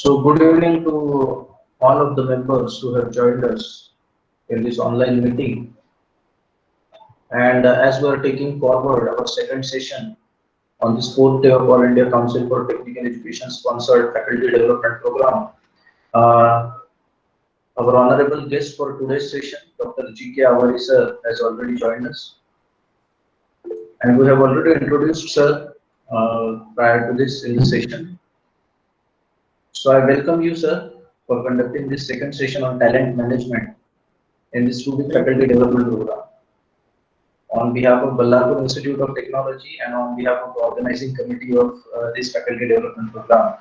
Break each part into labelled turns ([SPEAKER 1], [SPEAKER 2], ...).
[SPEAKER 1] So good evening to all of the members who have joined us in this online meeting. And as we are taking forward our second session on this fourth day of All India Council for Technical Education sponsored faculty development program, uh, our honorable guest for today's session, Dr. G.K. Awari sir, has already joined us. And we have already introduced sir prior to this in the session. So I welcome you, sir, for conducting this second session on talent management in the Student Faculty Development Program. On behalf of Ballarpur Institute of Technology and on behalf of the organizing committee of this faculty development program.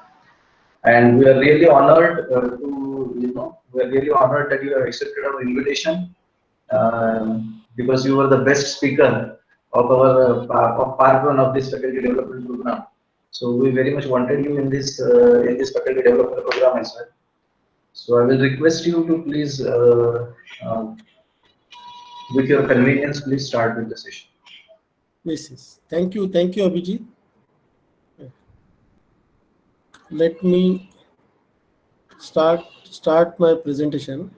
[SPEAKER 1] And we are really honored we are really honored that you have accepted our invitation because you were the best speaker of our part one of this faculty development program. So we very much wanted you in this faculty development program as well. So I will request you to please, with your convenience, please start with the session.
[SPEAKER 2] Yes. Thank you, Abhijit. Let me start my presentation.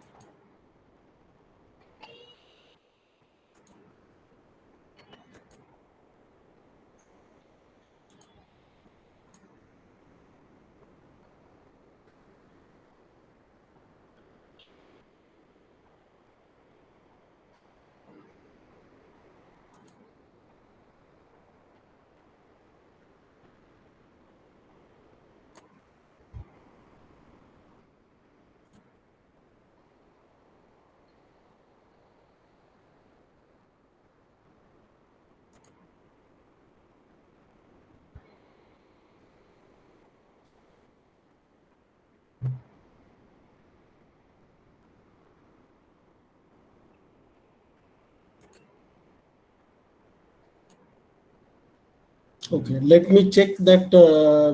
[SPEAKER 2] Okay, let me check that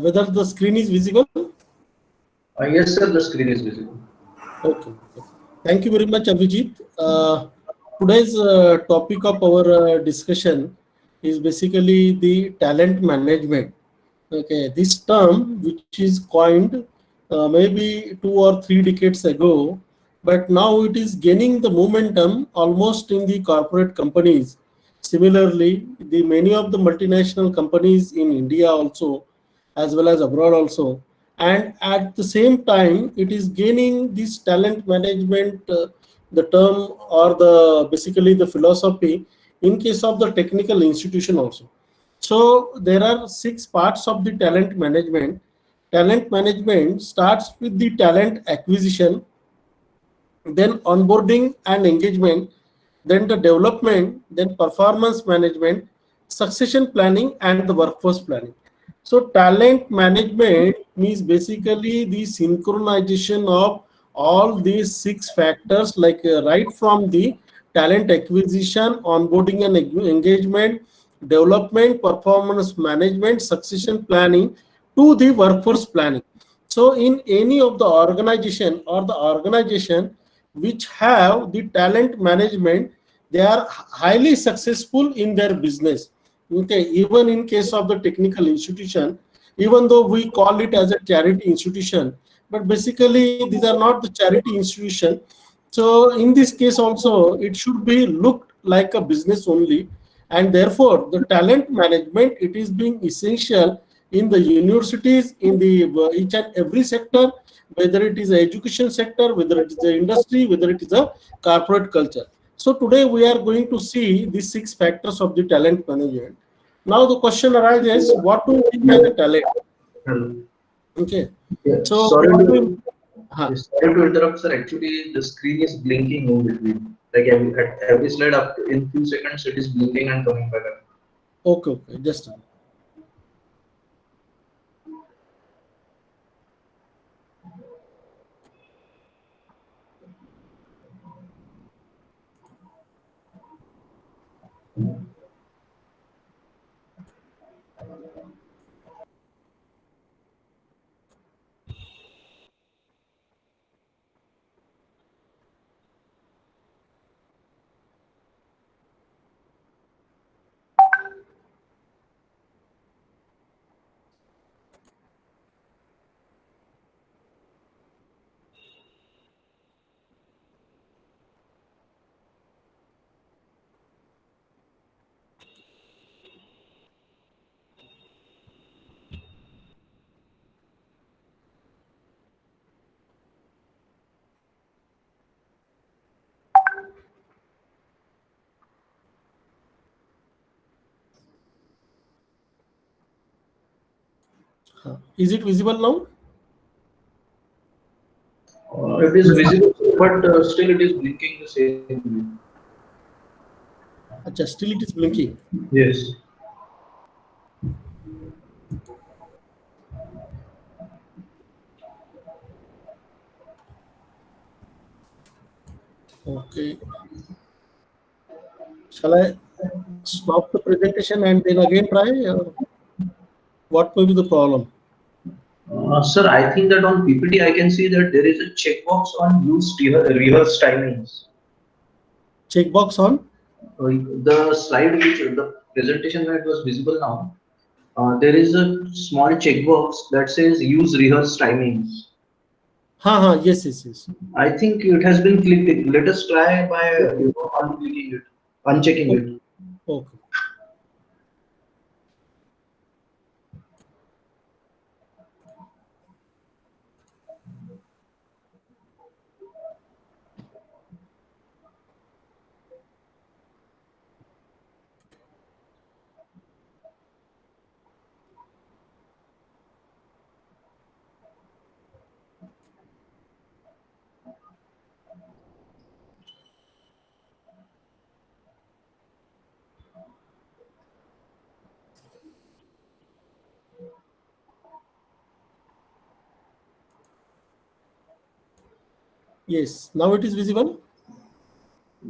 [SPEAKER 2] whether the screen is visible.
[SPEAKER 1] Yes, sir, the screen is visible.
[SPEAKER 2] Okay. Thank you very much, Abhijit. Today's topic of our discussion is basically the talent management. Okay, this term, which is coined maybe 2 or 3 decades ago, but now it is gaining the momentum almost in the corporate companies. Similarly, the many of the multinational companies in India also, as well as abroad also, and at the same time, it is gaining this talent management, the term or the basically the philosophy in case of the technical institution also. So there are 6 parts of the talent management. Talent management starts with the talent acquisition, then onboarding and engagement, then the development, then performance management, succession planning, and the workforce planning. So talent management means basically the synchronization of all these 6 factors, like right from the talent acquisition, onboarding and engagement, development, performance management, succession planning, to the workforce planning. So in any of the organization which have the talent management, they are highly successful in their business. Okay, even in case of the technical institution, even though we call it as a charity institution, but basically these are not the charity institution. So in this case also, it should be looked like a business only, and therefore the talent management, it is being essential in the universities, in the each and every sector, whether it is the education sector, whether it is the industry, whether it is a corporate culture. So today we are going to see these 6 factors of the talent management. Now the question arises, what do we mean by the talent? Okay.
[SPEAKER 1] Yeah,
[SPEAKER 2] So what do we,
[SPEAKER 1] sorry to interrupt, sir. Actually, the screen is blinking in between. Like at every slide, up in few seconds, it is blinking and coming back up.
[SPEAKER 2] Okay, just a minute. Is it visible now?
[SPEAKER 1] It is visible, but still it is blinking the same way.
[SPEAKER 2] Acha, still it is blinking.
[SPEAKER 1] Yes.
[SPEAKER 2] Okay. Shall I stop the presentation and then again try? What may be the problem?
[SPEAKER 1] Sir, I think that on PPT I can see that there is a checkbox on use rehearse timings.
[SPEAKER 2] Checkbox on?
[SPEAKER 1] The slide which the presentation that was visible now, there is a small checkbox that says use rehearse timings.
[SPEAKER 2] Yes, yes, yes.
[SPEAKER 1] I think it has been clicked. Let us try by unclicking it, unchecking
[SPEAKER 2] Okay.
[SPEAKER 1] it.
[SPEAKER 2] Okay. Yes. Now it is visible.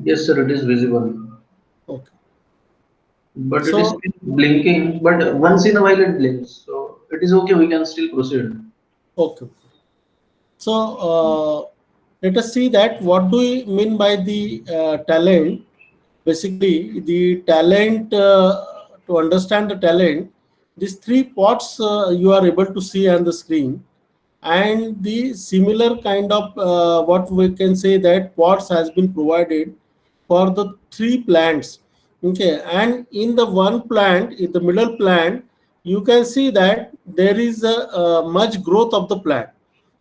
[SPEAKER 1] Yes, sir, it is visible,
[SPEAKER 2] Okay.
[SPEAKER 1] but it is
[SPEAKER 2] So
[SPEAKER 1] still blinking. But once in a while it blinks, so it is okay. We can still proceed.
[SPEAKER 2] okay. So let us see that what do we mean by the talent. Basically, the talent, to understand the talent, these three parts you are able to see on the screen, and the similar kind of what we can say that pots has been provided for the three plants. Okay, and in the one plant, in the middle plant, you can see that there is a much growth of the plant.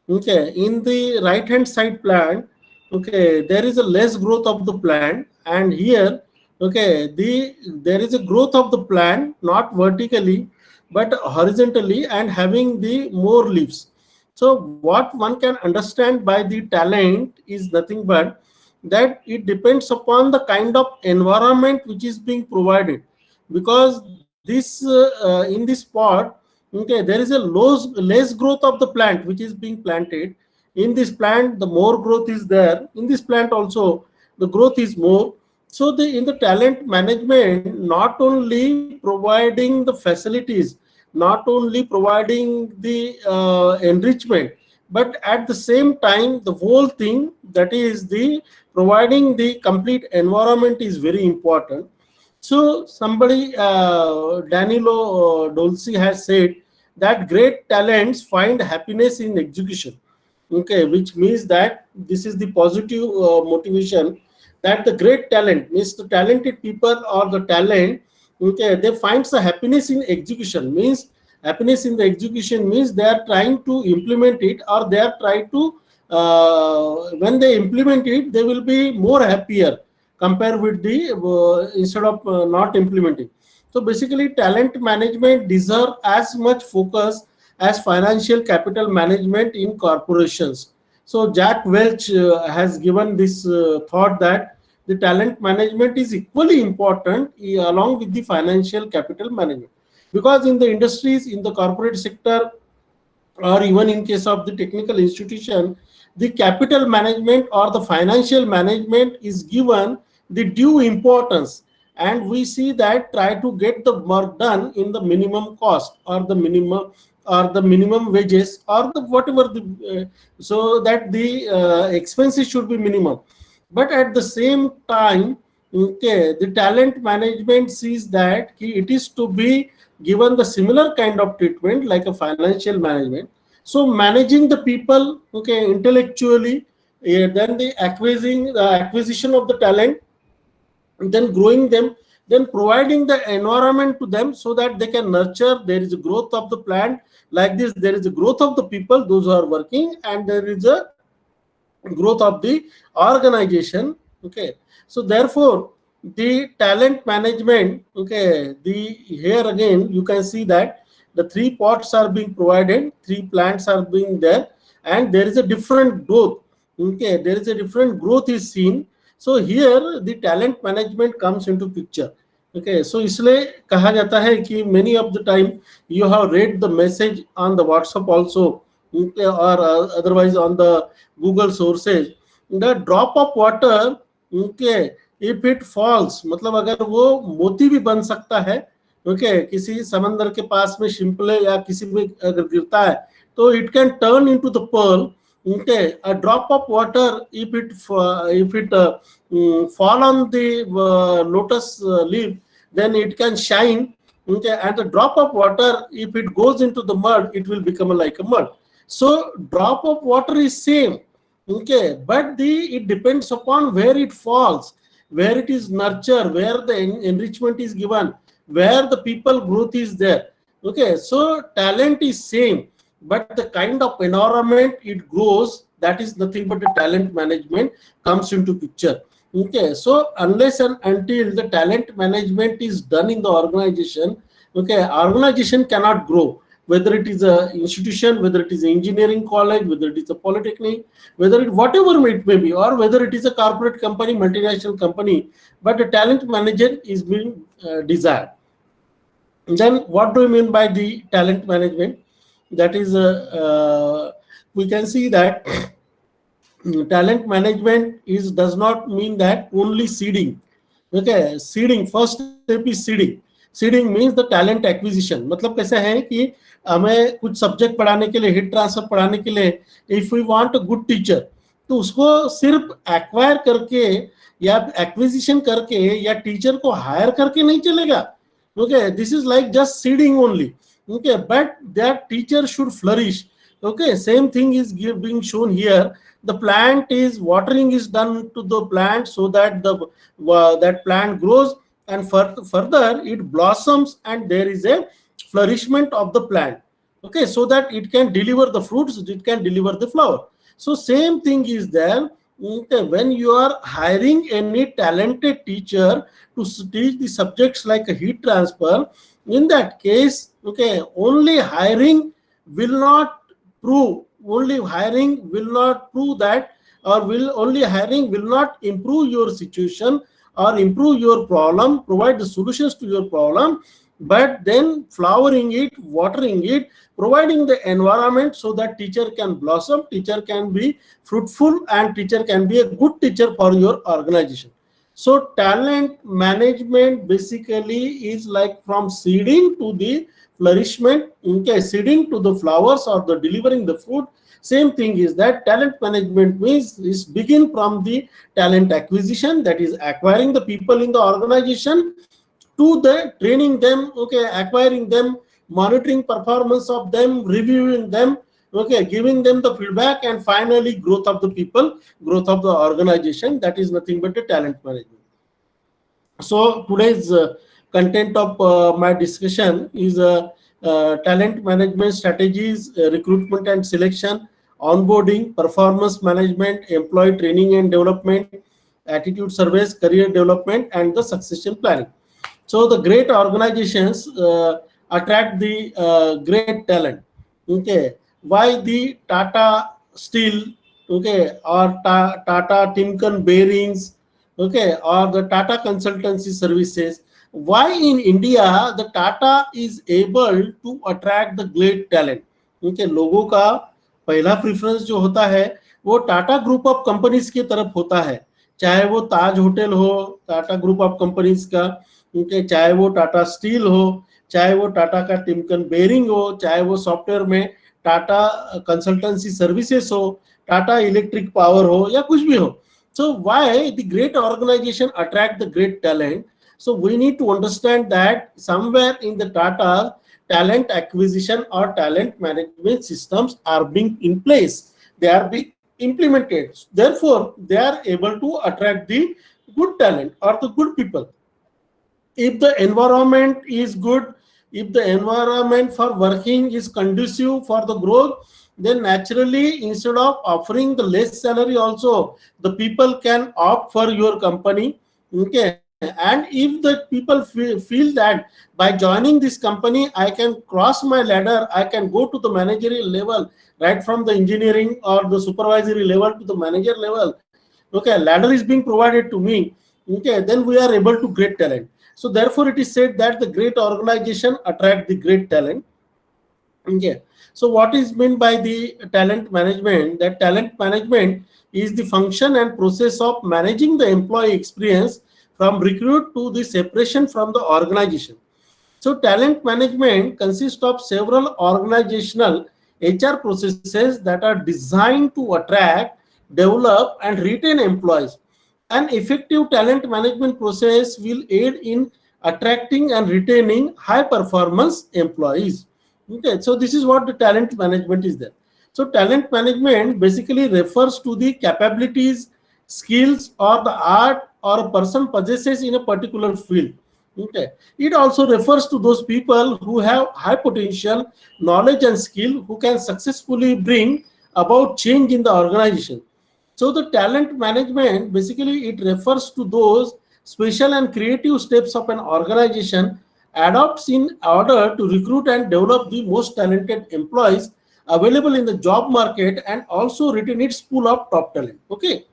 [SPEAKER 2] Okay, in the right hand side plant, okay, there is a less growth of the plant, and here, okay, there is a growth of the plant not vertically but horizontally and having the more leaves. So what one can understand by the talent is nothing but that it depends upon the kind of environment which is being provided, because this in this pot, okay, there is a less growth of the plant which is being planted. In this plant the more growth is there, in this plant also the growth is more. So the in the talent management, not only providing the facilities, not only providing the enrichment, but at the same time the whole thing, that is the providing the complete environment is very important. So somebody, Danilo Dolci has said that great talents find happiness in execution. Okay, which means that this is the positive motivation, that the great talent means the talented people or the talent, okay, they find the happiness in execution. Means happiness in the execution means they are trying to implement it, or they are trying to when they implement it they will be more happier compared with the instead of not implementing. So basically talent management deserve as much focus as financial capital management in corporations. So Jack Welch has given this thought that the talent management is equally important along with the financial capital management, because in the industries, in the corporate sector, or even in case of the technical institution, the capital management or the financial management is given the due importance, and we see that try to get the work done in the minimum cost, or the minimum wages, or the whatever the so that the expenses should be minimum. But at the same time, okay, the talent management sees that it is to be given the similar kind of treatment like a financial management. So managing the people, okay, intellectually, then the acquisition of the talent, then growing them, then providing the environment to them so that they can nurture. There is a growth of the plant, like this there is a growth of the people, those who are working, and there is a growth of the organization. Okay, so therefore the talent management, okay, the here again you can see that The 3 pots are being provided, 3 plants are being there, and there is a different growth. Okay, there is a different growth is seen. So here the talent management comes into picture. Okay, so इसलिए कहा जाता है कि many of the time you have read the message on the WhatsApp also, okay, or otherwise on the Google sources. The drop of water, okay, if it falls, मतलब अगर वो मोती भी बन सकता है, ओके, किसी समंदर के पास में शिंपले या किसी में अगर गिरता है तो it can turn into the pearl. Okay, a drop of water, if it fall on the lotus leaf, then it can shine. Okay, and the drop of water, if it goes into the mud, it will become like a mud. So drop of water is same. Okay, but it depends upon where it falls, where it is nurtured, where the enrichment is given, where the people growth is there. Okay, so talent is same, but the kind of environment it grows, that is nothing but the talent management comes into picture. Okay, so unless and until the talent management is done in the organization, okay, organization cannot grow. Whether it is a institution, whether it is an engineering college, whether it is a polytechnic, whether it whatever it may be, or whether it is a corporate company, multinational company, but the talent manager is being desired. Then what do you mean by the talent management? That is, we can see that talent management is does not mean that only seeding. Okay, seeding, first step is seeding. Seeding means the talent acquisition. मतलब कैसे है कि हमें कुछ subject पढ़ाने के लिए, heat transfer पढ़ाने के लिए, if we want a good teacher, तो उसको सिर्फ एक्वायर करके या एक्विजिशन करके या टीचर को हायर करके नहीं चलेगा. Okay, this is like just seeding only. Okay, but that teacher should flourish. Okay, same thing is being shown here. The plant is watering is done to the plant so that the that plant grows, and further it blossoms and there is a flourishment of the plant. Okay, so that it can deliver the fruits, it can deliver the flower. So same thing is there. Okay, when you are hiring any talented teacher to teach the subjects like a heat transfer, in that case, okay, only hiring will not prove, only hiring will not prove that, or will only hiring will not improve your situation or improve your problem, provide the solutions to your problem, but then flowering it, watering it, providing the environment so that teacher can blossom, teacher can be fruitful, and teacher can be a good teacher for your organization. So talent management basically is like from seeding to the flourishment. Okay, seeding to the flowers or the delivering the fruit. Same thing is that talent management means is begin from the talent acquisition, that is acquiring the people in the organization, to the training them, okay, acquiring them, monitoring performance of them, reviewing them, okay, giving them the feedback, and finally growth of the people, growth of the organization. That is nothing but a talent management. So today's content of my discussion is talent management strategies, recruitment and selection, onboarding, performance management, employee training and development, attitude surveys, career development, and the succession planning. So the great organizations attract the great talent. Okay, why the Tata Steel, okay, or Tata Timken Bearings, okay, or the Tata Consultancy Services? Why in India the Tata is able to attract the great talent? Okay, लोगों का पहला preference जो होता है वो Tata group of companies की तरफ होता है, चाहे वो ताज होटल हो टाटा ग्रुप ऑफ कंपनीज का, उनके चाहे वो टाटा स्टील हो, चाहे वो टाटा का टिमकन बेरिंग हो, चाहे वो सॉफ्टवेयर में टाटा कंसल्टेंसी सर्विसेज हो, टाटा इलेक्ट्रिक पावर हो, या कुछ भी हो. So why the great organization attract the great talent? So we need to understand that somewhere in the Tata, talent acquisition or talent management systems are being in place. They are being implemented. Therefore, they are able to attract the good talent or the good people. If the environment is good, if the environment for working is conducive for the growth, then naturally instead of offering the less salary also, the people can opt for your company. Okay, And if the people feel that by joining this company, I can cross my ladder, I can go to the managerial level, right from the engineering or the supervisory level to the manager level. Okay, ladder is being provided to me. Okay, then we are able to great talent. So therefore, it is said that the great organization attract the great talent. Okay. So what is meant by the talent management? That talent management is the function and process of managing the employee experience from recruit to the separation from the organization. So talent management consists of several organizational HR processes that are designed to attract, develop, and retain employees. An effective talent management process will aid in attracting and retaining high performance employees. Okay, so this is what the talent management is there. So talent management basically refers to the capabilities, skills, or the art or a person possesses in a particular field. Okay, it also refers to those people who have high potential, knowledge, and skill who can successfully bring about change in the organization. So the talent management basically it refers to those special and creative steps of an organization adopts in order to recruit and develop the most talented employees available in the job market and also retain its pool of top talent. Okay.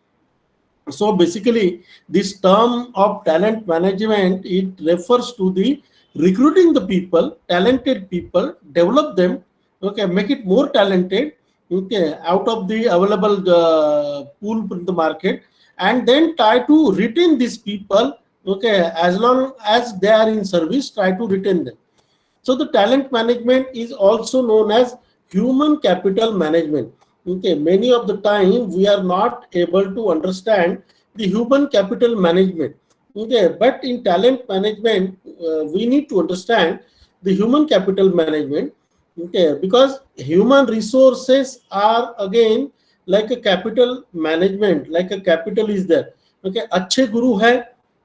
[SPEAKER 2] So basically, this term of talent management, it refers to the recruiting the people, talented people, develop them, okay, make it more talented, okay, out of the available pool in the market, and then try to retain these people, okay, as long as they are in service, try to retain them. So the talent management is also known as human capital management. Okay, many of the time we are not able to understand the human capital management. Okay, but in talent management, we need to understand the human capital management. Okay, because human resources are again like a capital management, like a capital is there. Okay, अच्छे गुरु है.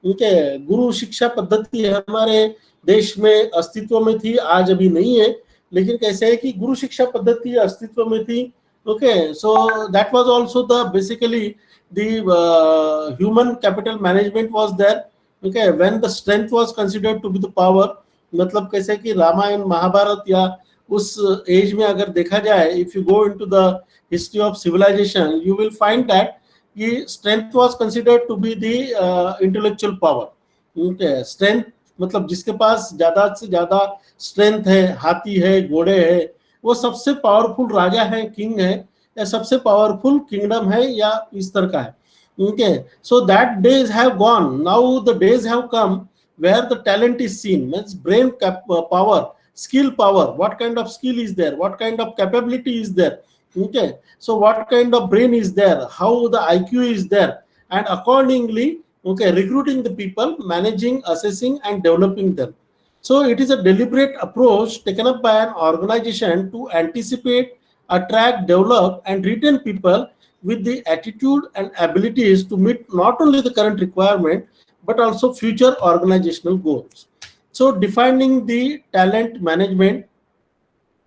[SPEAKER 2] Okay, गुरु शिक्षा पद्धति हमारे देश में अस्तित्व में थी, आज अभी नहीं है, लेकिन कैसे है कि गुरु शिक्षा पद्धति अस्तित्व में थी. Okay, so that was also the basically the human capital management was there. Okay, when the strength was considered to be the power, मतलब कैसे कि रामायण महाभारत या उस एज में अगर देखा जाए, if you go into the history of civilization, you will find that कि strength was considered to be the intellectual power. Okay, strength मतलब जिसके पास ज्यादा से ज्यादा स्ट्रेंथ है, हाथी है, घोड़े है, वो सबसे पावरफुल राजा है, किंग है, या सबसे पावरफुल किंगडम है, या इस तरह का है. Okay, so that days have gone. Now the days have come where the talent is seen. Means brain power, skill power. What kind of skill is there? What kind of capability is there? Okay, so what kind of brain is there? How the IQ is there? And accordingly, okay, recruiting the people, managing, assessing, and developing them. So it is a deliberate approach taken up by an organization to anticipate, attract, develop, and retain people with the attitude and abilities to meet not only the current requirement but also future organizational goals. So defining the talent management,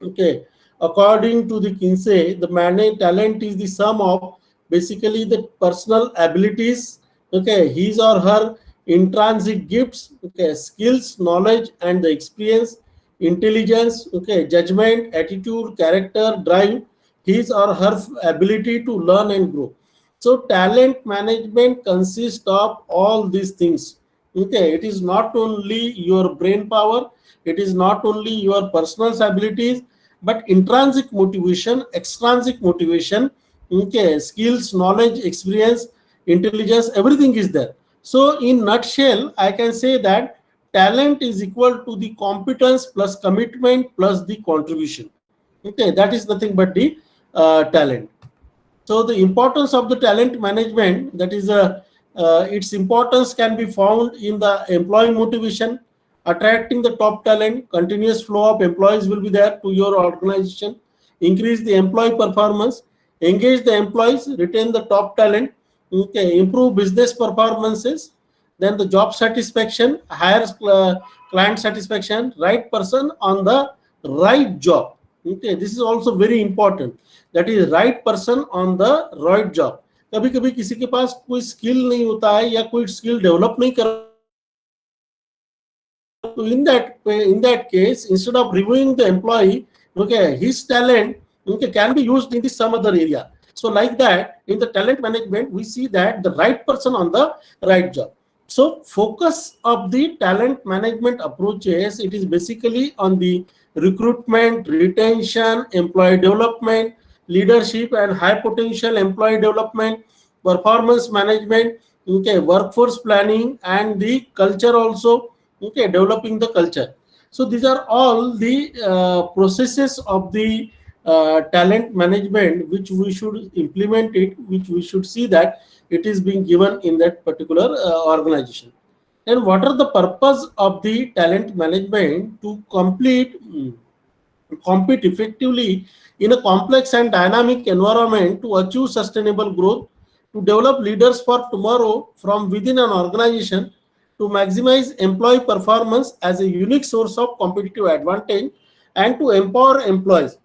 [SPEAKER 2] okay, according to the Kinsey, the talent is the sum of basically the personal abilities, okay, his or her intrinsic gifts, okay, skills, knowledge, and the experience, intelligence, okay, judgment, attitude, character, drive, his or her ability to learn and grow. So talent management consists of all these things. Okay, it is not only your brain power, it is not only your personal abilities, but intrinsic motivation, extrinsic motivation, okay, skills, knowledge, experience, intelligence, everything is there. So in nutshell, I can say that talent is equal to the competence plus commitment plus the contribution. Okay, that is nothing but the talent. So the importance of the talent management, that is its importance can be found in the employee motivation, attracting the top talent, continuous flow of employees will be there to your organization, increase the employee performance, engage the employees, retain the top talent, okay, improve business performances, then the job satisfaction, higher client satisfaction, right person on the right job. Okay, this is also very important. That is right person on the right job. कभी कभी किसी के पास कोई skill नहीं होता है या कोई स्किल डेवलप नहीं कर So in that case, instead of reviewing the employee, okay, his talent, okay, can be used in the some other area. So like that, in the talent management, we see that the right person on the right job. So focus of the talent management approaches, it is basically on the recruitment, retention, employee development, leadership and high potential employee development, performance management, okay, workforce planning, and the culture also, okay, developing the culture. So these are all the processes of the talent management which we should implement it, which we should see that it is being given in that particular organization. And what are the purpose of the talent management? To compete effectively in a complex and dynamic environment, to achieve sustainable growth, to develop leaders for tomorrow from within an organization, to maximize employee performance as a unique source of competitive advantage, and to empower employees,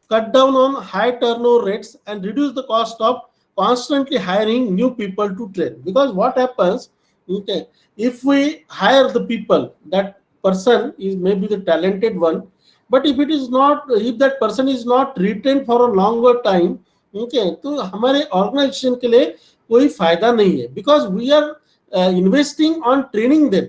[SPEAKER 2] cut down on high turnover rates, and reduce the cost of constantly hiring new people to train. Because what happens, okay, if we hire the people, that person is maybe the talented one, but if it is not, if that person is not retained for a longer time, okay, तो हमारे organization के लिए कोई फायदा नहीं है, because we are investing on training them.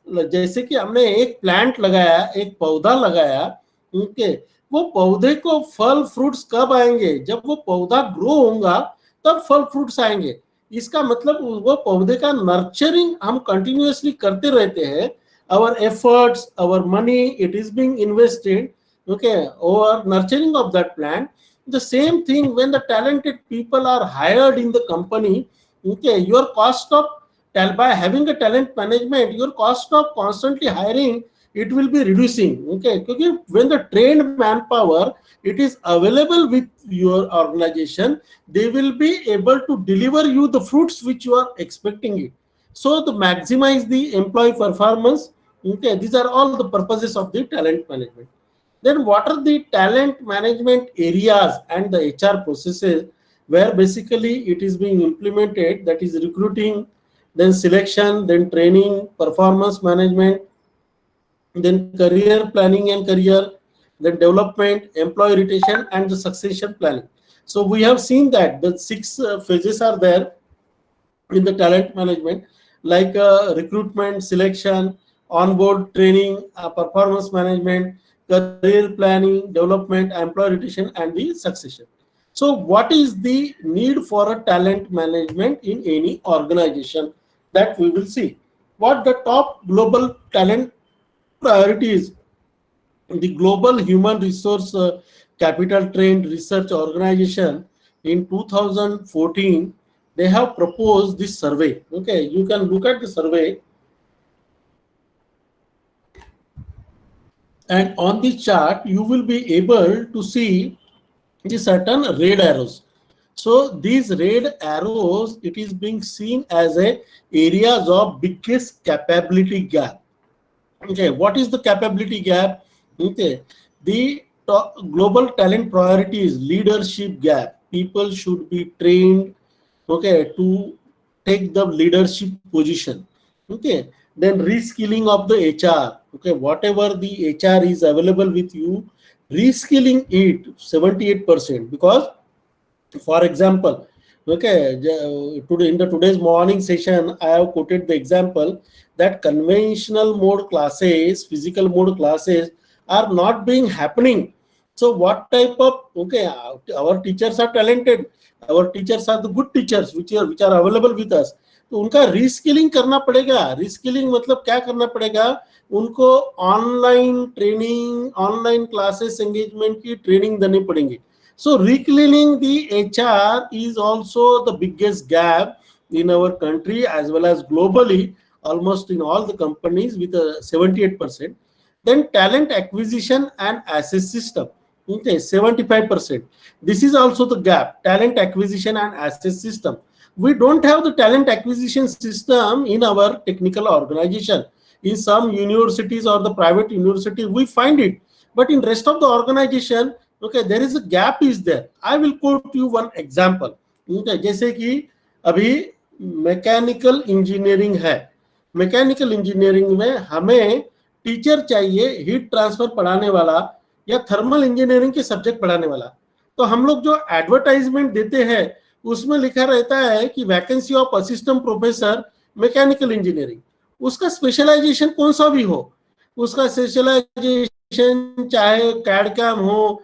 [SPEAKER 2] जैसे कि हमने एक प्लांट लगाया, एक पौधा लगाया, okay, वो पौधे को फल फ्रूट्स कब आएंगे? जब वो पौधा ग्रो होगा तब फल फ्रूट्स आएंगे. इसका मतलब वो पौधे का नर्चरिंग हम कंटिन्यूअसली करते रहते हैं. Our efforts, our money, it is being invested, okay, over nurturing of that plant. The same thing when the talented people are hired in the company, okay, your cost of by having a talent management, your cost of constantly hiring, it will be reducing, okay, because when the trained manpower, it is available with your organization, they will be able to deliver you the fruits which you are expecting it. So to maximize the employee performance, okay, these are all the purposes of the talent management. Then what are the talent management areas and the HR processes where basically it is being implemented? That is recruiting, then selection, then training, performance management, then career planning and career, then development, employee retention, and the succession planning. So we have seen that the six phases are there in the talent management, like recruitment, selection, onboard training, performance management, career planning, development, employee retention, and the succession. So what is the need for a talent management in any organization? That we will see. What the top global talent priorities, the Global Human Resource Capital Trained Research Organization in 2014, they have proposed this survey. Okay, you can look at the survey, and on the chart you will be able to see the certain red arrows. So these red arrows, it is being seen as a areas of biggest capability gap. Okay, what is the capability gap? Okay, the global talent priorities, leadership gap. People should be trained, okay, to take the leadership position. Okay, then reskilling of the HR. Okay, whatever the HR is available with you, reskilling it 78%. Because for example, okay, today in the today's morning session, I have quoted the example that conventional mode classes, physical mode classes are not being happening. So what type of, okay, our teachers are talented, our teachers are the good teachers which are available with us. तो उनका reskilling करना पड़ेगा. Reskilling मतलब क्या करना पड़ेगा? उनको online training, online classes engagement की ट्रेनिंग देनी पड़ेंगी. So reclaiming the HR is also the biggest gap in our country as well as globally, almost in all the companies with a 78%. Then talent acquisition and access system, okay, 75%. This is also the gap, talent acquisition and access system. We don't have the talent acquisition system in our technical organization. In some universities or the private university, we find it, but in rest of the organization, okay, there is a gap is there. I will quote you one example. Okay, जैसे कि अभी mechanical engineering है, mechanical engineering में हमें teacher चाहिए heat transfer पढ़ाने वाला या थर्मल इंजीनियरिंग के सब्जेक्ट पढ़ाने वाला। तो हम लोग जो एडवर्टाइजमेंट देते हैं उसमें लिखा रहता है कि vacancy of assistant professor mechanical engineering, उसका स्पेशलाइजेशन कौन सा भी हो, उसका स्पेशलाइजेशन चाहे कैड कैम हो,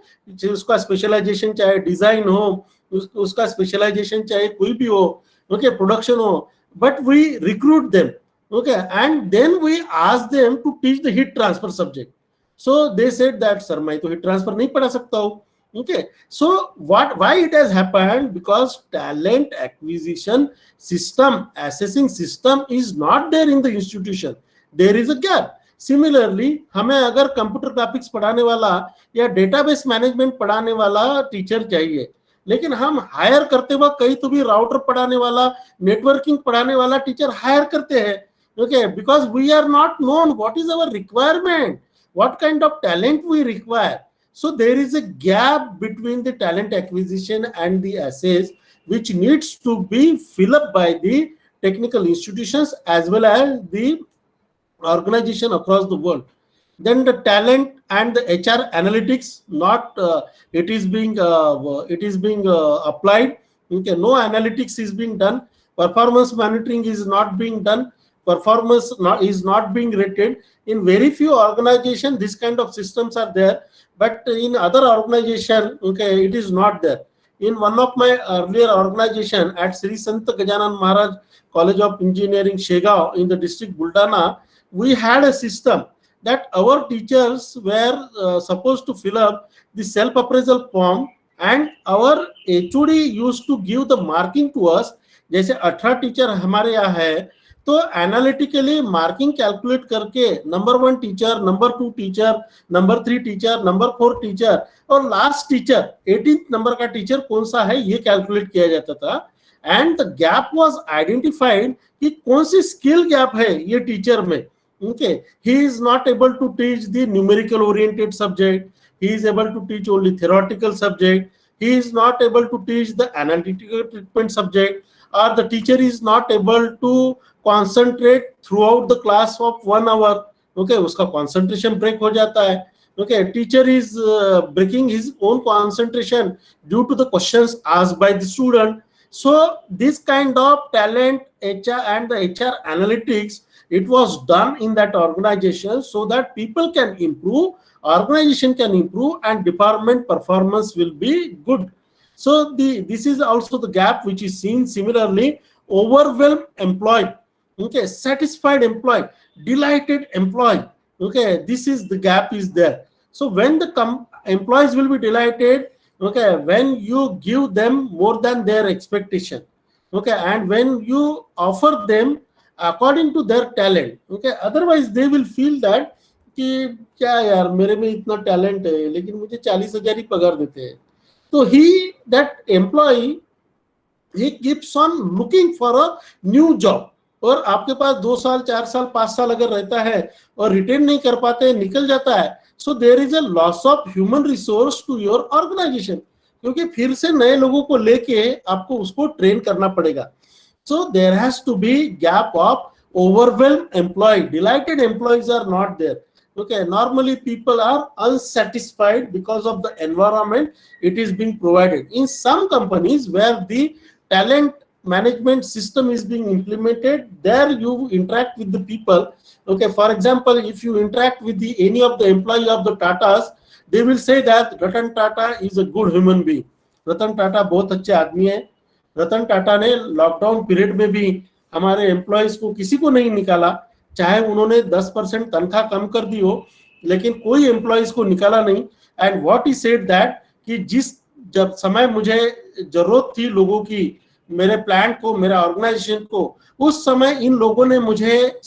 [SPEAKER 2] उसका स्पेशलाइजेशन चाहे डिजाइन हो, उसका स्पेशलाइजेशन चाहे कोई भी हो, ओके, प्रोडक्शन हो, but we recruit them, okay, and then we ask them to teach the heat transfer subject. So they said that sir मैं तो heat transfer नहीं पढ़ा सकता हूँ, okay. So why it has happened? Because talent acquisition system, assessing system is not there in the institution. There is a gap. Similarly हमें अगर computer graphics पढ़ाने वाला या डेटाबेस मैनेजमेंट पढ़ाने वाला टीचर चाहिए, लेकिन हम हायर करते वक्त कहीं तो भी राउटर पढ़ाने वाला, नेटवर्किंग पढ़ाने वाला टीचर हायर करते हैं, okay, because we are not known what is our requirement, what kind of talent we require. So there is a gap between the talent acquisition and the assays, which needs to be filled up by the technical institutions as well as the organization across the world. Then the talent and the HR analytics, not it is being applied, okay, no analytics is being done, performance monitoring is not being done, performance is not being rated. In very few organizations this kind of systems are there, but in other organization, okay, it is not there. In one of my earlier organization at Sri Sant Gajanan Maharaj College of Engineering Shegaon in the district Buldana, we had a system that our teachers were supposed to fill up the self appraisal form, and our HOD used to give the marking to us. जैसे 18 teacher हमारे यहाँ है तो analytically marking calculate करके number 1 teacher, number 2 teacher, number 3 teacher, number 4 teacher और last teacher 18th number का teacher कौन सा है ये कैलकुलेट किया जाता था। And the gap was identified कि कौन सी स्किल गैप है ये टीचर में, okay, he is not able to teach the numerical oriented subject, he is able to teach only theoretical subject, he is not able to teach the analytical treatment subject, or the teacher is not able to concentrate throughout the class of 1 hour, okay, uska concentration break ho jata hai, okay, teacher is breaking his own concentration due to the questions asked by the student. So this kind of talent HR and the HR analytics, it was done in that organization so that people can improve, organization can improve, and department performance will be good. So this is also the gap which is seen. Similarly, overwhelmed employee, okay, satisfied employee, delighted employee, okay, this is the gap is there. So when the employees will be delighted, okay, when you give them more than their expectation, okay, and when you offer them according to their talent, okay, otherwise they will feel that कि क्या यार मेरे में इतना talent है लेकिन मुझे 40,000 ही पगार देते हैं, तो he that employee he keeps on looking for a new job. और आपके पास 2 साल 4 साल 5 साल अगर रहता है और रिटेन नहीं कर पाते निकल जाता है, so there is a loss of human resource to your organization, क्योंकि फिर से नए लोगों को लेके आपको उसको ट्रेन करना पड़ेगा. So there has to be gap of overwhelmed employee, delighted employees are not there. Okay, normally people are unsatisfied because of the environment it is being provided. In some companies where the talent management system is being implemented, there you interact with the people. Okay, for example, if you interact with any of the employee of the Tatas, they will say that Ratan Tata is a good human being. Ratan Tata बहुत अच्छे आदमी है. रतन टाटा ने lockdown period में भी हमारे employees को किसी को नहीं निकाला, चाहे उन्होंने 10% तनख्वाह कम कर दी हो, लेकिन कोई एम्प्लॉयज को निकाला नहीं. And what he said that कि जिस जब समय मुझे जरूरत थी लोगों की, मेरे प्लांट को, मेरे ऑर्गेनाइजेशन को, उस समय इन लोगों ने मुझे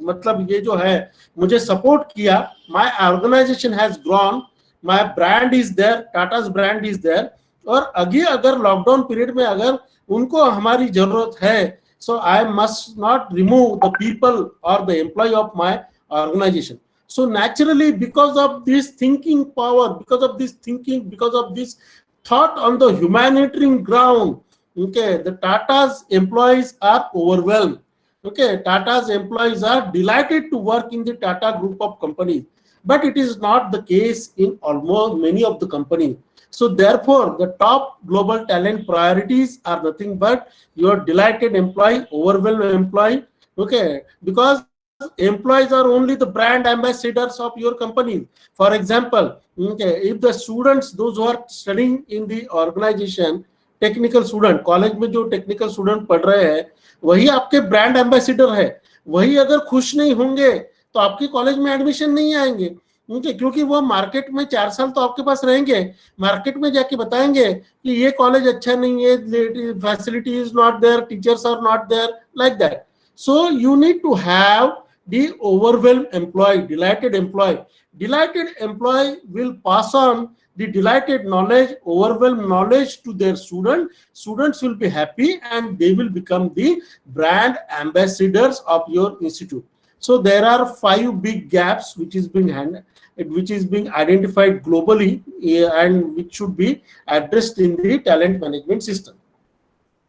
[SPEAKER 2] मतलब ये जो है मुझे सपोर्ट किया. My organisation has grown, my brand is there, Tata's brand is there. और आगे अगर लॉकडाउन पीरियड में अगर उनको हमारी जरूरत है, so I must not remove the people और the employ of my organisation. So naturally, because of this thinking power, because of this thinking, because of this thought on the humanitarian ground, okay, the Tata's employees are overwhelmed. Okay, Tata's employees are delighted to work in the Tata group of companies, but it is not the case in almost many of the companies. So therefore, the top global talent priorities are nothing but your delighted employee, overwhelmed employee. Okay, because employees are only the brand ambassadors of your company. For example, okay, if the students, those who are studying in the organization, technical student, college में जो technical student पढ़ रहे हैं वही आपके brand ambassador है, वही अगर खुश नहीं होंगे तो आपके कॉलेज में एडमिशन नहीं आएंगे। क्योंकि वो मार्केट में 4 साल तो आपके पास रहेंगे, मार्केट में जाके बताएंगे कि ये कॉलेज अच्छा नहीं है, facility is not there, teachers are not there, like that. So you need to have the overwhelmed employee, delighted employee. Delighted employee will pass on the delighted knowledge, overwhelmed knowledge to their student. Students will be happy and they will become the brand ambassadors of your institute. So there are 5 big gaps which is being identified globally, and which should be addressed in the talent management system.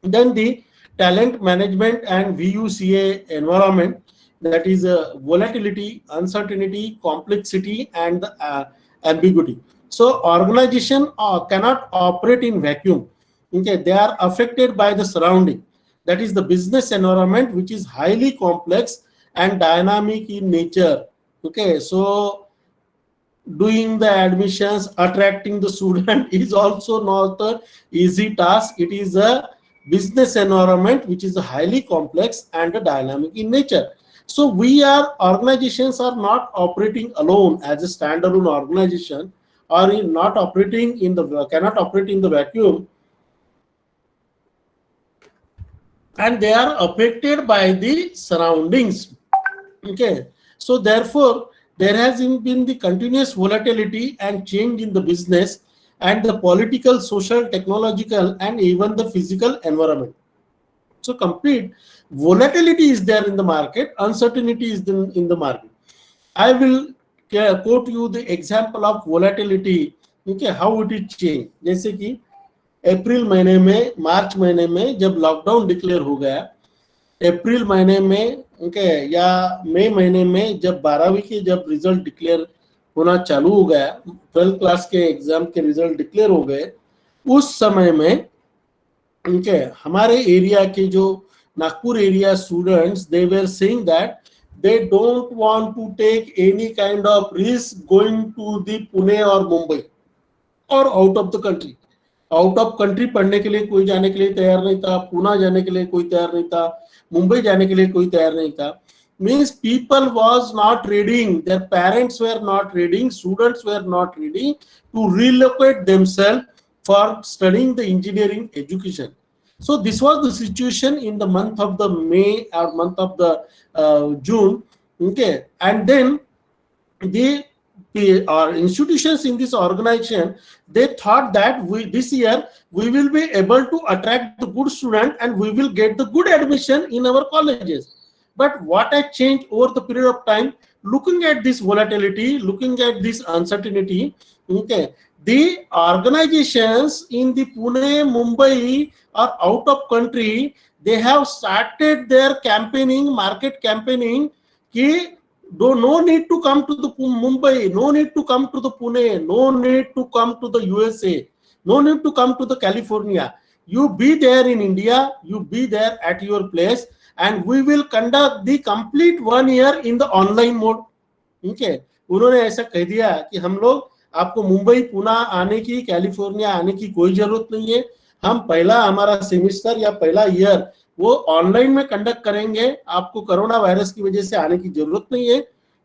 [SPEAKER 2] Then the talent management and VUCA environment, that is volatility, uncertainty, complexity, and ambiguity. So organization cannot operate in vacuum. Okay, they are affected by the surrounding. That is the business environment, which is highly complex and dynamic in nature. Okay, so doing the admissions, attracting the student is also not an easy task. It is a business environment which is highly complex and dynamic in nature. So organizations are not operating alone as a standalone organization, or not operating cannot operate in the vacuum, and they are affected by the surroundings. Okay, so therefore there has been the continuous volatility and change in the business and the political, social, technological, and even the physical environment. So complete volatility is there in the market, uncertainty is in the market. I will quote you the example of volatility, okay, how it is changed. जैसे कि अप्रैल महीने में, मार्च महीने में जब lockdown declare हो गया, अप्रैल महीने में ओके, या मई महीने में जब 12वीं के जब रिजल्ट डिक्लेयर होना चालू हो गया, 12th क्लास के एग्जाम के रिजल्ट डिक्लेयर हो गए, उस समय में ओके हमारे एरिया के जो Nagpur area students, they were saying that they don't want to take any kind of risk going to the Pune or Mumbai or out of the country. Out of country पढ़ने के लिए कोई जाने के लिए तैयार नहीं था, पुणे जाने के लिए कोई तैयार नहीं था, मुंबई जाने के लिए कोई तैयार नहीं था. Means people was not reading, their parents were not reading, students were not ready to relocate themselves for studying the engineering education. So this was the situation in the month of the May or month of the June. Okay, and then the institutions in this organization, they thought that this year we will be able to attract the good student and we will get the good admission in our colleges. But what has changed over the period of time, looking at this volatility, looking at this uncertainty, okay, the organizations in the Pune, Mumbai or out of country, they have started their campaigning, market campaigning, ki no need to come to the Mumbai, no need to come to the Pune, no need to come to the USA, no need to come to the California. You be there in India, you be there at your place, and we will conduct the complete 1 year in the online mode. Okay, उन्होंने ऐसा कह दिया कि हम लोग आपको मुंबई, पुणे आने की, कैलिफोर्निया आने की कोई जरूरत नहीं है, हम पहला हमारा सेमेस्टर या पहला ईयर वो ऑनलाइन में कंडक्ट करेंगे, आपको कोरोना वायरस की वजह से आने की जरूरत नहीं है,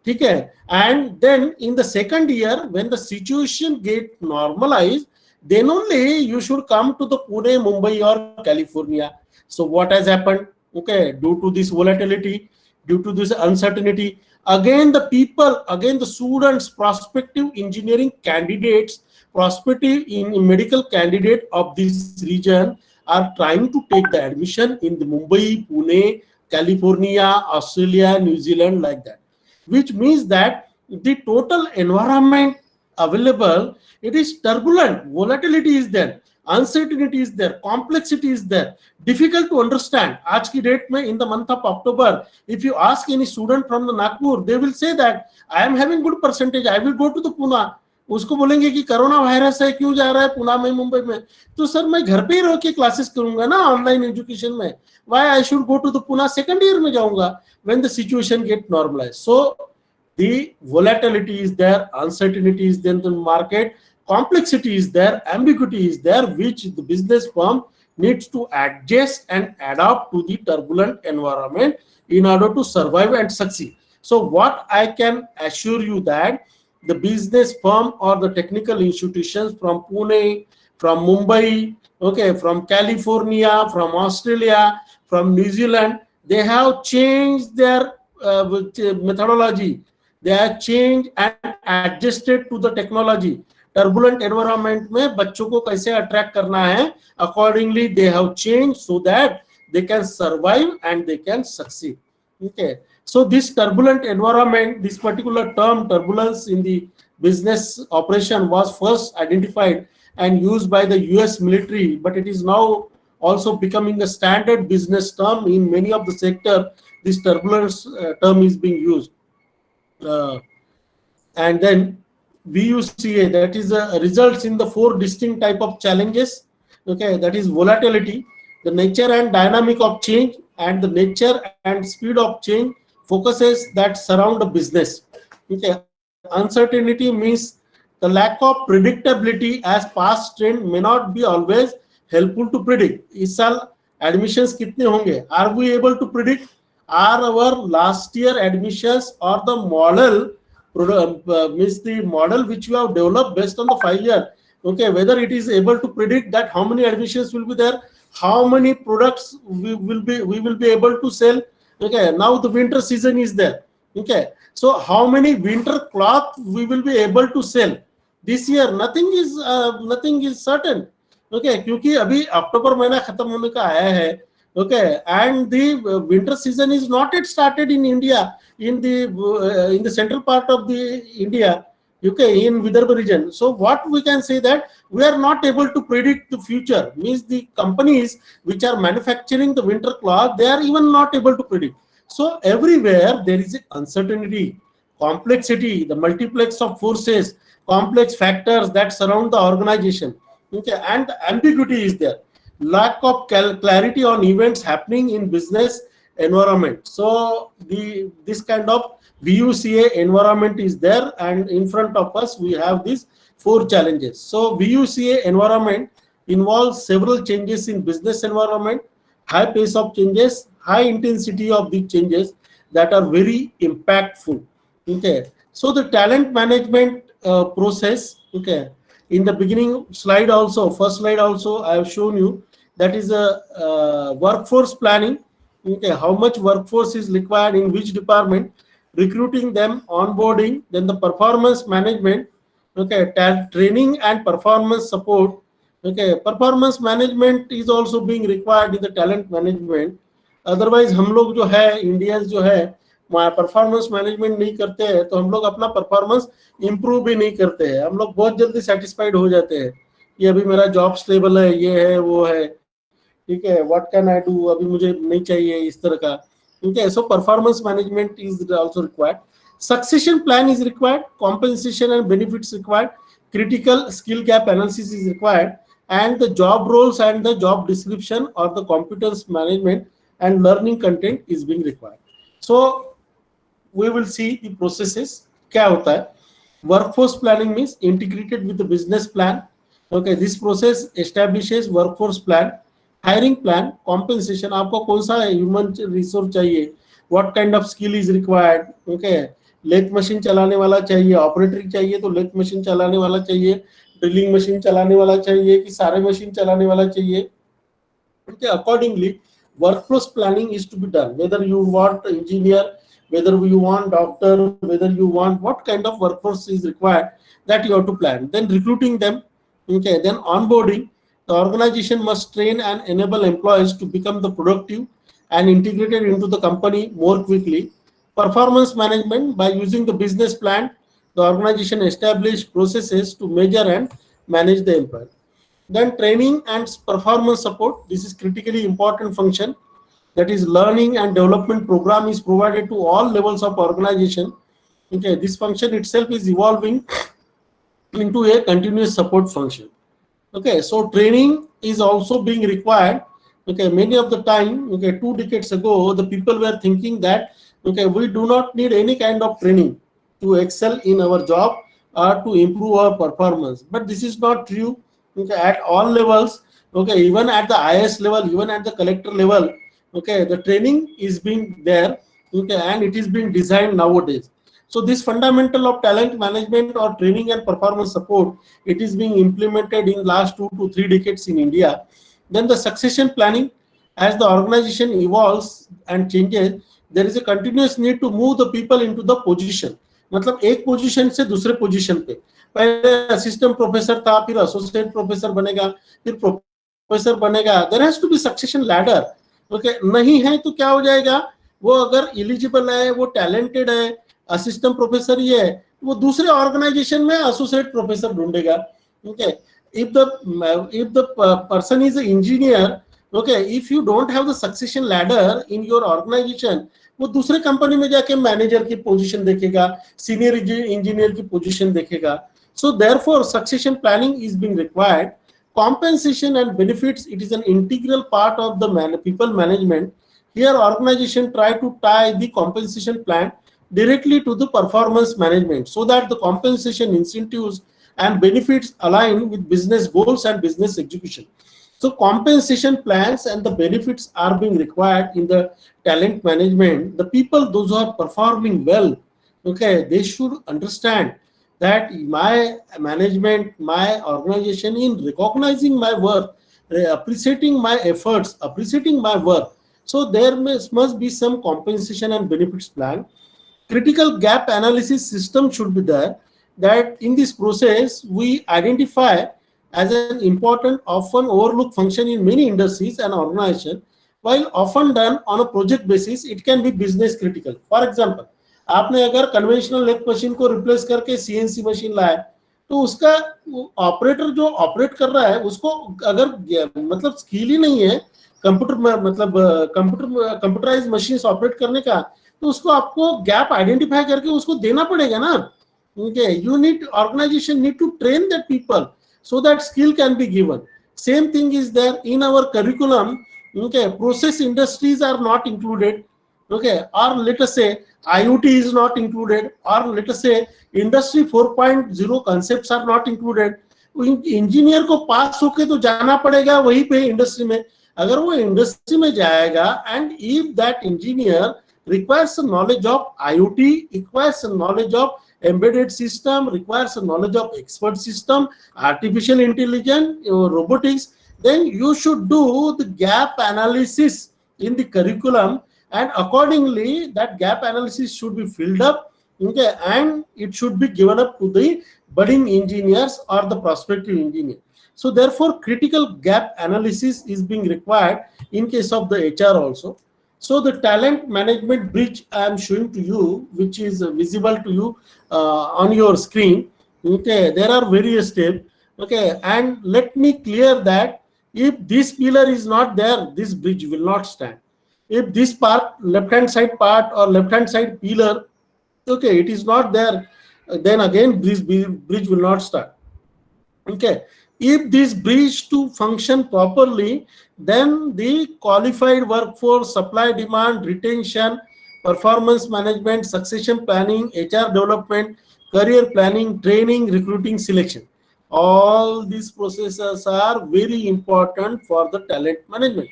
[SPEAKER 2] ठीक है. And then in the second year when the situation get normalise, then only you should come to the Pune, Mumbai or California. So what has happened? Okay, due to this volatility, due to this uncertainty, again the students, prospective engineering candidates, prospective in medical candidate of this region are trying to take the admission in the Mumbai, Pune, California, Australia, New Zealand, like that, which means that the total environment available, it is turbulent, volatility is there. uncertainty is there, complexity is there, difficult to understand. आज की date में in the month of October, if you ask any student from the Nagpur, they will say that I am having good percentage, I will go to the Pune. उसको बोलेंगे कि corona virus है, क्यों जा रहा है पुणे में, मुंबई में? तो सर मैं घर पे ही रह के क्लासेस करूंगा ना ऑनलाइन एजुकेशन में. Why I should go to the Pune second year में जाऊंगा when the situation get normalized. So the volatility is there, uncertainty is there in the market, complexity is there, ambiguity is there, which the business firm needs to adjust and adapt to the turbulent environment in order to survive and succeed. So what I can assure you that the business firm or the technical institutions from Pune, from Mumbai, okay, from California, from Australia, from New Zealand, they have changed their methodology. They have changed and adjusted to the technology. Turbulent environment में बच्चों को कैसे attract करना है, accordingly they have changed so that they can survive and they can succeed. Okay. So this turbulent environment, this particular term turbulence in the business operation was first identified and used by the US military, but it is now also becoming a standard business term in many of the sector. This turbulence term is being used. And then VUCA, that is results in the 4 distinct type of challenges. Okay, that is volatility, the nature and dynamic of change, and the nature and speed of change focuses that surround the business. Okay, uncertainty means the lack of predictability as past trend may not be always helpful to predict. इस साल admissions कितने होंगे? Are we able to predict? Are our last year admissions or the model means the model which we have developed based on the 5 year, okay, whether it is able to predict that how many admissions will be there, how many products we will be able to sell. Okay, now the winter season is there. Okay, so how many winter cloth we will be able to sell this year? Nothing is certain. Okay, क्योंकि अभी अक्टूबर महीना खत्म होने का आया है. Okay, and the winter season is not yet started in India, in the central part of the India, okay, in Vidarbha region. So what we can say that we are not able to predict the future, means the companies which are manufacturing the winter cloth, they are even not able to predict. So everywhere there is uncertainty, complexity, the multiplex of forces, complex factors that surround the organization. Okay, and ambiguity is there. Lack of clarity on events happening in business environment. So this kind of VUCA environment is there, and in front of us we have these 4 challenges. So VUCA environment involves several changes in business environment, high pace of changes, high intensity of the changes that are very impactful. Okay, so the talent management process. Okay, in the beginning slide also, first slide also, I have shown you that is a workforce planning. Okay, how much workforce is required in which department, recruiting them, onboarding, then the performance management. Okay, training and performance support. Okay, performance management is also being required in the talent management. Otherwise हम लोग जो है Indians जो है performance management नहीं करते हैं, तो हम लोग अपना परफॉर्मेंस इंप्रूव भी नहीं करते हैं. हम लोग बहुत जल्दी सेटिस्फाइड हो जाते हैं कि अभी मेरा जॉब स्टेबल है, ये है वो है, ठीक है, व्हाट कैन आई डू, अभी मुझे नहीं चाहिए इस तरह का. Okay, so performance management is also required. Succession plan is required. Compensation and benefits required. Critical skill gap analysis is required, and the job roles and the job description or the competence management and learning content is being required. So we will see the processes. क्या होता है? Workforce planning means integrated with the business plan. Okay, this process establishes workforce plan, hiring plan, compensation. आपको कौन सा human resource चाहिए? What kind of skill is required? Okay, lathe machine चलाने वाला चाहिए, ऑपरेटर चाहिए तो लेथ मशीन चलाने वाला चाहिए, ड्रिलिंग मशीन चलाने वाला चाहिए कि सारे मशीन चलाने वाला चाहिए. Okay, accordingly, workforce planning is to be done. Whether you want engineer, whether you want doctor, whether you want what kind of workforce is required, that you have to plan. Then recruiting them. Okay, then onboarding. The organization must train and enable employees to become the productive and integrated into the company more quickly. Performance management, by using the business plan, the organization establish processes to measure and manage the employee. Then training and performance support. This is critically important function. That is, learning and development program is provided to all levels of organization. Okay, this function itself is evolving into a continuous support function. Okay, so training is also being required. Okay, many of the time, okay, 2 decades ago, the people were thinking that, okay, we do not need any kind of training to excel in our job or to improve our performance. But this is not true. Okay, at all levels, okay, even at the highest level, even at the collector level, okay, the training is being there. Okay, and it is being designed nowadays. So this fundamental of talent management or training and performance support, it is being implemented in last 2 to 3 decades in India. Then the succession planning, as the organization evolves and changes, there is a continuous need to move the people into the position. मतलब एक position से दूसरे position पे, पहले assistant professor था, फिर associate professor बनेगा, फिर प्रोफेसर बनेगा. There has to be succession ladder. Okay, नहीं है तो क्या हो जाएगा, वो अगर एलिजिबल है, वो टैलेंटेड है, असिस्टेंट प्रोफेसर ही है, वो दूसरे ऑर्गेनाइजेशन में एसोसिएट प्रोफेसर ढूंढेगा. Okay, if the person is an engineer, okay, if you don't have the succession ladder in your organization, वो दूसरे कंपनी में जाके मैनेजर की पोजीशन देखेगा, सीनियर इंजीनियर की पोजीशन देखेगा. So therefore succession planning is being required. Compensation and benefits, it is an integral part of the people management. Here organization try to tie the compensation plan directly to the performance management so that the compensation incentives and benefits align with business goals and business execution. So compensation plans and the benefits are being required in the talent management. The people, those who are performing well, okay, they should understand that my management, my organization, in recognizing my work, appreciating my efforts, appreciating my work, so there must be some compensation and benefits plan. Critical gap analysis system should be there, that in this process we identify as an important, often overlooked function in many industries and organizations. While often done on a project basis, it can be business critical. For example, आपने अगर conventional lathe machine को replace करके CNC machine लाया, तो उसका operator जो operate कर रहा है, उसको अगर मतलब स्किल ही नहीं है कंप्यूटर में, मतलब कंप्यूटराइज मशीन ऑपरेट करने का, तो उसको आपको गैप आइडेंटिफाई करके उसको देना पड़ेगा ना. Okay, you need, organization need to train that people so that skill can be given. Same thing is there in our curriculum. Okay, process industries are not included. Okay, or let us say IoT is not included, or let us say industry 4.0 concepts are not included. Engineer को पास होके तो जाना पड़ेगा वहीं पे industry में. अगर वो इंडस्ट्री में जाएगा, and if that engineer requires a knowledge of IoT, requires a knowledge of embedded system, requires a knowledge of expert system, artificial intelligence, robotics, then you should do the gap analysis in the curriculum, and accordingly that gap analysis should be filled up. Okay, and it should be given up to the budding engineers or the prospective engineer. So therefore critical gap analysis is being required in case of the HR also. So the talent management bridge I am showing to you, which is visible to you on your screen. Okay, there are various steps. Okay, and let me clear that if this pillar is not there, this bridge will not stand. If this part, left hand side part or left hand side pillar, okay, it is not there, then again this bridge will not start. Okay, if this bridge to function properly, then the qualified workforce, supply demand, retention, performance management, succession planning, HR development, career planning, training, recruiting, selection, all these processes are very important for the talent management.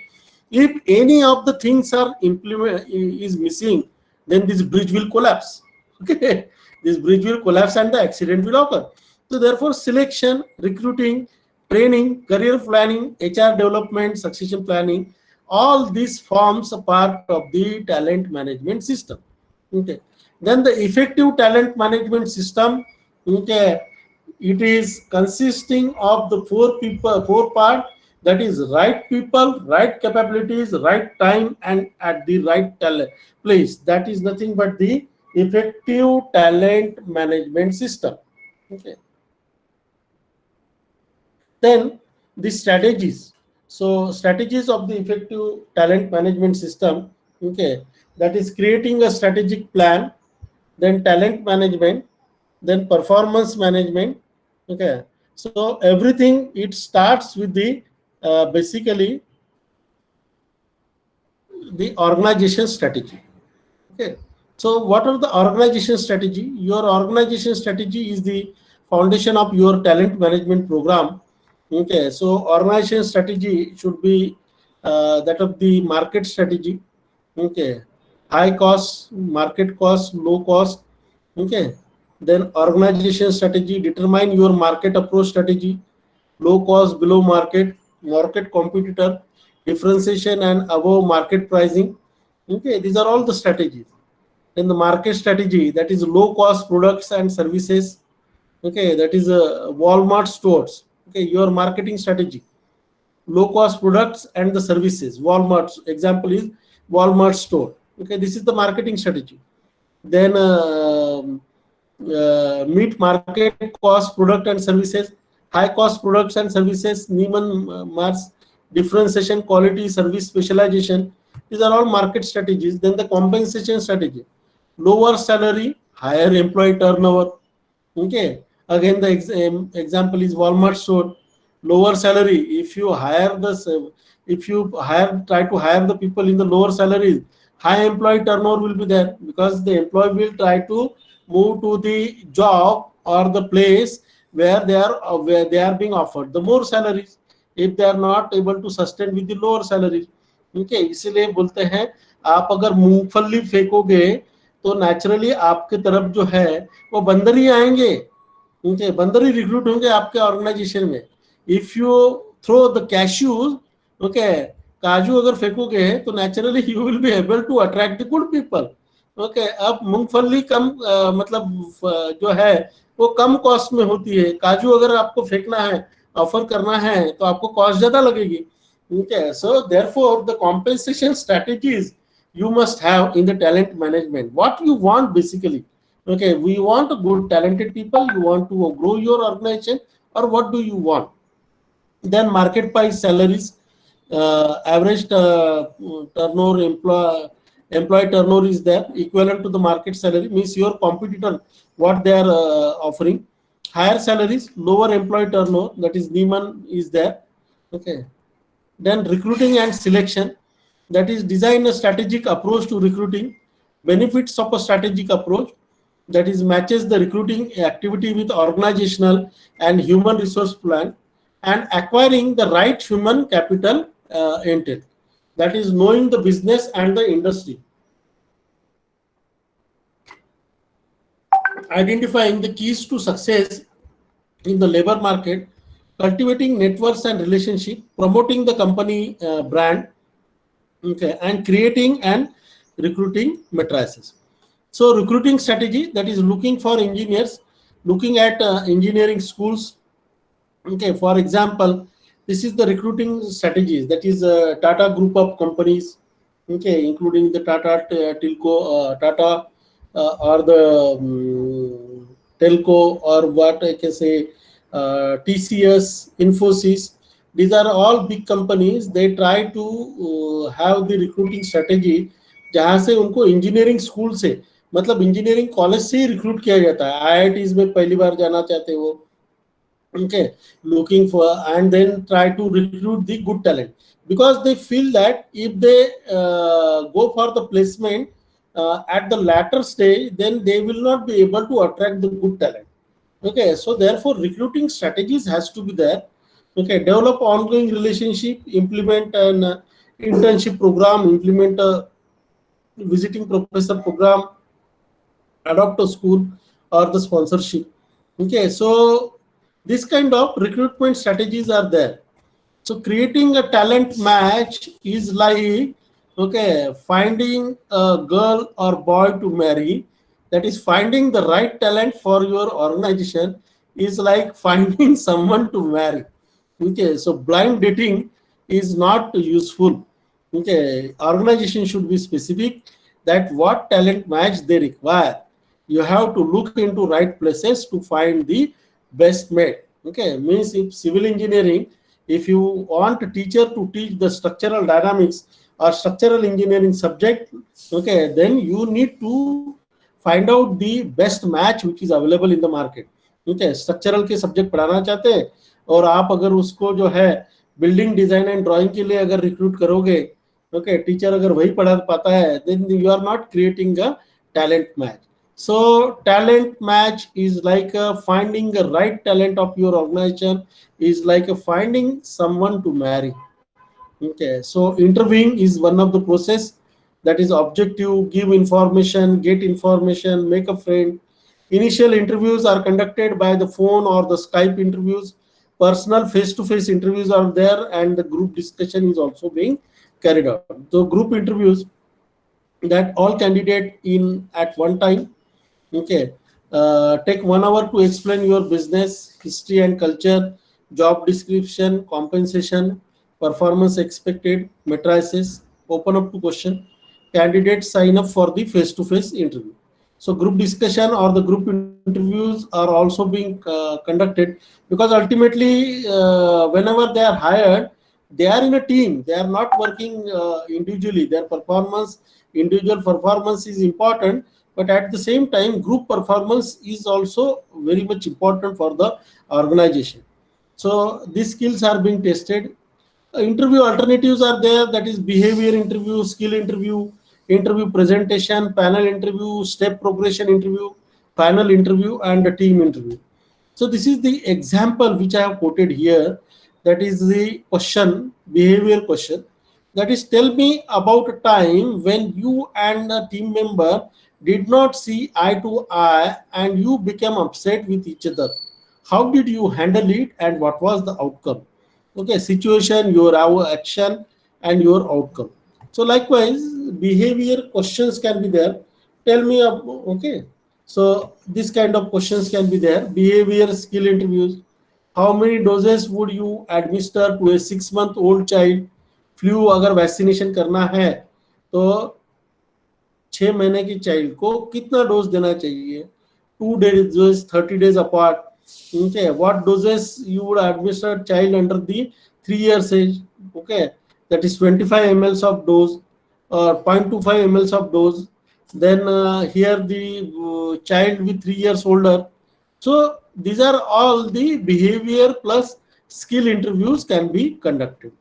[SPEAKER 2] If any of the things are is missing, then this bridge will collapse. Okay, this bridge will collapse and the accident will occur. So therefore selection, recruiting, training, career planning, HR development, succession planning, all these forms a part of the talent management system. Okay, then the effective talent management system, okay, it is consisting of the four part, that is right people, right capabilities, right time, and at the right talent place. That is nothing but the effective talent management system. Okay, then the strategies. So strategies of the effective talent management system, okay, that is creating a strategic plan, then talent management, then performance management, okay. So everything, it starts with the basically the organization strategy. Okay. So what are the organization strategy? Your organization strategy is the foundation of your talent management program. Okay. So organization strategy should be that of the market strategy. Okay. High cost, market cost, low cost. Okay. Then organization strategy, determine your market approach strategy, low cost, below market, market competitor, differentiation and above market pricing. Okay, these are all the strategies. Then the market strategy, that is low cost products and services. Okay, that is Walmart stores. Okay, your marketing strategy, low cost products and the services. Walmart example is Walmart store. Okay, this is the marketing strategy. Then meet market cost product and services, high cost products and services, Neiman Mars, differentiation, quality, service, specialization. These are all market strategies. Then the compensation strategy, lower salary, higher employee turnover. Okay. Again, the example is Walmart store. Lower salary. If you try to hire the people in the lower salaries, high employee turnover will be there, because the employee will try to move to the job or the place where they are being offered the more salaries, if they are not able to sustain with the lower salaries. ठीक है, इसीलिए बोलते हैं आप अगर मूंगफली फेंकोगे तो naturally आपके तरफ जो है वो बंदर ही आएंगे, ठीक है, बंदर ही रिक्रूट होंगे आपके ऑर्गेनाइजेशन में. If you throw the cashews, okay, काजू अगर फेंकोगे तो naturally you will be able to attract the good people. Okay, अब मूंगफली कम जो है वो कम कॉस्ट में होती है. काजू अगर आपको फेंकना है, ऑफर करना है, तो आपको कॉस्ट ज्यादा लगेगी. Okay, so therefore the compensation strategies you must have in the talent management. What you want basically, okay, we want good talented people, you want to grow your organization, or what do you want? Then market price salaries, average turnover, employee turnover is there, equivalent to the market salary, means your competitor, what they are offering. Higher salaries, lower employee turnover, that is Neiman is there. Okay. Then recruiting and selection, that is design a strategic approach to recruiting, benefits of a strategic approach, that is matches the recruiting activity with organizational and human resource plan, and acquiring the right human capital entail, that is knowing the business and the industry, identifying the keys to success in the labor market, cultivating networks and relationship, promoting the company brand, okay, and creating and recruiting matrices. So recruiting strategy, that is looking for engineers, looking at engineering schools. Okay, for example, this is the recruiting strategies, that is Tata group of companies, okay, including the Tata Tilco, Tata or the Telco, or what I can say, TCS, Infosys. These are all big companies. They try to have the recruiting strategy जहाँ से उनको engineering school से, मतलब engineering college से ही recruit किया जाता है. IITs में पहली बार जाना चाहते हो, okay, looking for, and then try to recruit the good talent, because they feel that if they go for the placement at the latter stage, then they will not be able to attract the good talent. Okay, so therefore recruiting strategies has to be there. Okay, develop ongoing relationship, implement an internship program, implement a visiting professor program, adopt a school or the sponsorship. Okay, so this kind of recruitment strategies are there. So creating a talent match is like, okay, finding a girl or boy to marry. That is finding the right talent for your organization is like finding someone to marry. Okay, so blind dating is not useful. Okay, organization should be specific that what talent match they require. You have to look into right places to find the best mate. Okay, means if civil engineering, If you want a teacher to teach the structural dynamics or structural engineering subject, okay, then you need to find out the best match which is available in the market. Okay, structural के subject पढ़ाना चाहते हैं और आप अगर उसको जो है बिल्डिंग डिजाइन एंड ड्राइंग के लिए अगर रिक्रूट करोगे, ओके, टीचर अगर वही पढ़ा पाता है, then you are not creating a talent match. So talent match is like finding the right talent of your organization is like finding someone to marry. Okay, so interviewing is one of the process that is objective, give information, get information, make a friend. Initial interviews are conducted by the phone or the Skype interviews. Personal face-to-face interviews are there, and the group discussion is also being carried out. So group interviews that all candidate in at one time. Okay. Take 1 hour to explain your business, history and culture, job description, compensation, performance expected, matrices, open up to question. Candidates sign up for the face-to-face interview. So group discussion or the group interviews are also being conducted, because ultimately whenever they are hired, they are in a team. They are not working individually. Their performance, individual performance is important, but at the same time group performance is also very much important for the organization. So these skills are being tested. Interview alternatives are there, that is behavior interview, skill interview, interview presentation, panel interview, step progression interview, panel interview, and a team interview. So this is the example which I have quoted here. That is the question, behavior question. That is, tell me about a time when you and a team member did not see eye to eye and you became upset with each other. How did you handle it and what was the outcome? Okay, situation, your action, and your outcome. So likewise, behavior questions can be there. Tell me, okay. So this kind of questions can be there. Behavior skill interviews. How many doses would you administer to a 6-month-old child? Flu अगर vaccination करना है तो 6 महीने की child को कितना dose देना चाहिए? 2 days, 30 days apart. Okay, what doses you would administer child under the 3 years age? Okay, that is 25 ml of dose or 0.25 ml of dose. Then here the child with 3 years older. So these are all the behavior plus skill interviews can be conducted.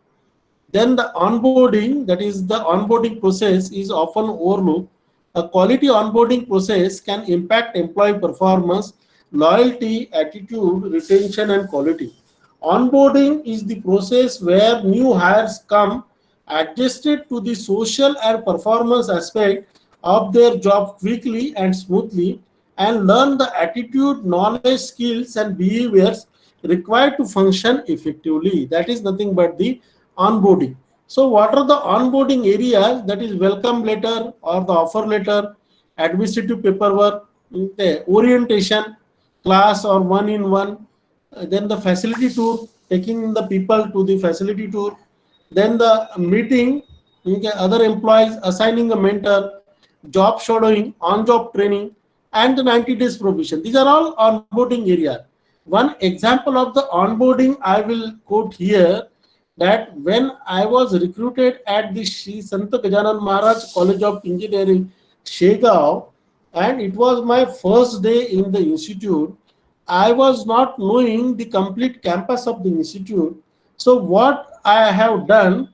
[SPEAKER 2] Then the onboarding, that is the onboarding process, is often overlooked. A quality onboarding process can impact employee performance, loyalty, attitude, retention, and quality. Onboarding is the process where new hires come adjusted to the social and performance aspect of their job quickly and smoothly and learn the attitude, knowledge, skills, and behaviors required to function effectively. That is nothing but the onboarding. So what are the onboarding areas? That is welcome letter or the offer letter, administrative paperwork, okay, orientation, class or one-in-one, then the facility tour, taking the people to the facility tour, then the meeting, okay, other employees, assigning a mentor, job shadowing, on-job training, and the 90 days probation. These are all onboarding areas. One example of the onboarding I will quote here, that when I was recruited at the Sri Sant Gajanan Maharaj College of Engineering, Shegao, and it was my first day in the institute, I was not knowing the complete campus of the institute. So what I have done,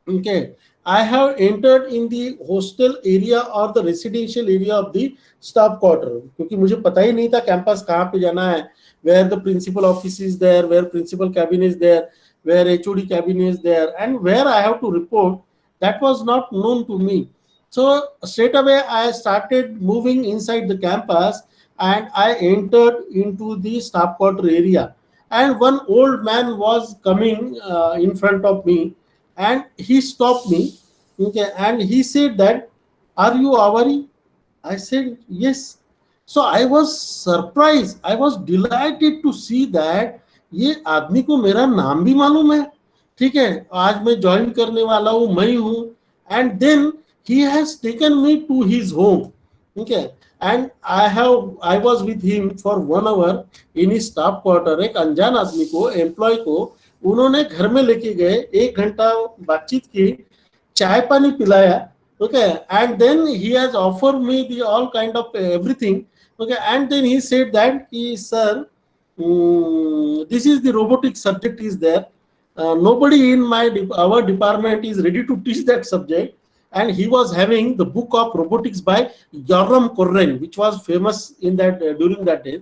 [SPEAKER 2] okay, I have entered in the hostel area or the residential area of the staff quarter, क्योंकि मुझे पता ही नहीं था campus कहाँ पे जाना है, where the principal office is there, where principal cabin is there, where HOD cabin is there, and where I have to report. That was not known to me. So straight away I started moving inside the campus and I entered into the staff quarter area. And one old man was coming in front of me and he stopped me. Okay, and he said that, "Are you Awari?" I said, "Yes." So I was surprised. I was delighted to see that ये आदमी को मेरा नाम भी मालूम है. ठीक है, आज मैं ज्वाइन करने वाला हूँ, मैं हूँ. And then he has taken me to his home. Okay, and I was with him for 1 hour in his staff quarter. एक अनजान आदमी को, एम्प्लॉय को उन्होंने घर में लेके गए, 1 घंटा बातचीत की, चाय पानी पिलाया, okay, and then he has offered me the all kind of everything, okay, and then he said that sir, this is the robotics subject is there, nobody in our department is ready to teach that subject, and he was having the book of robotics by Yoram Korren, which was famous in that during that day,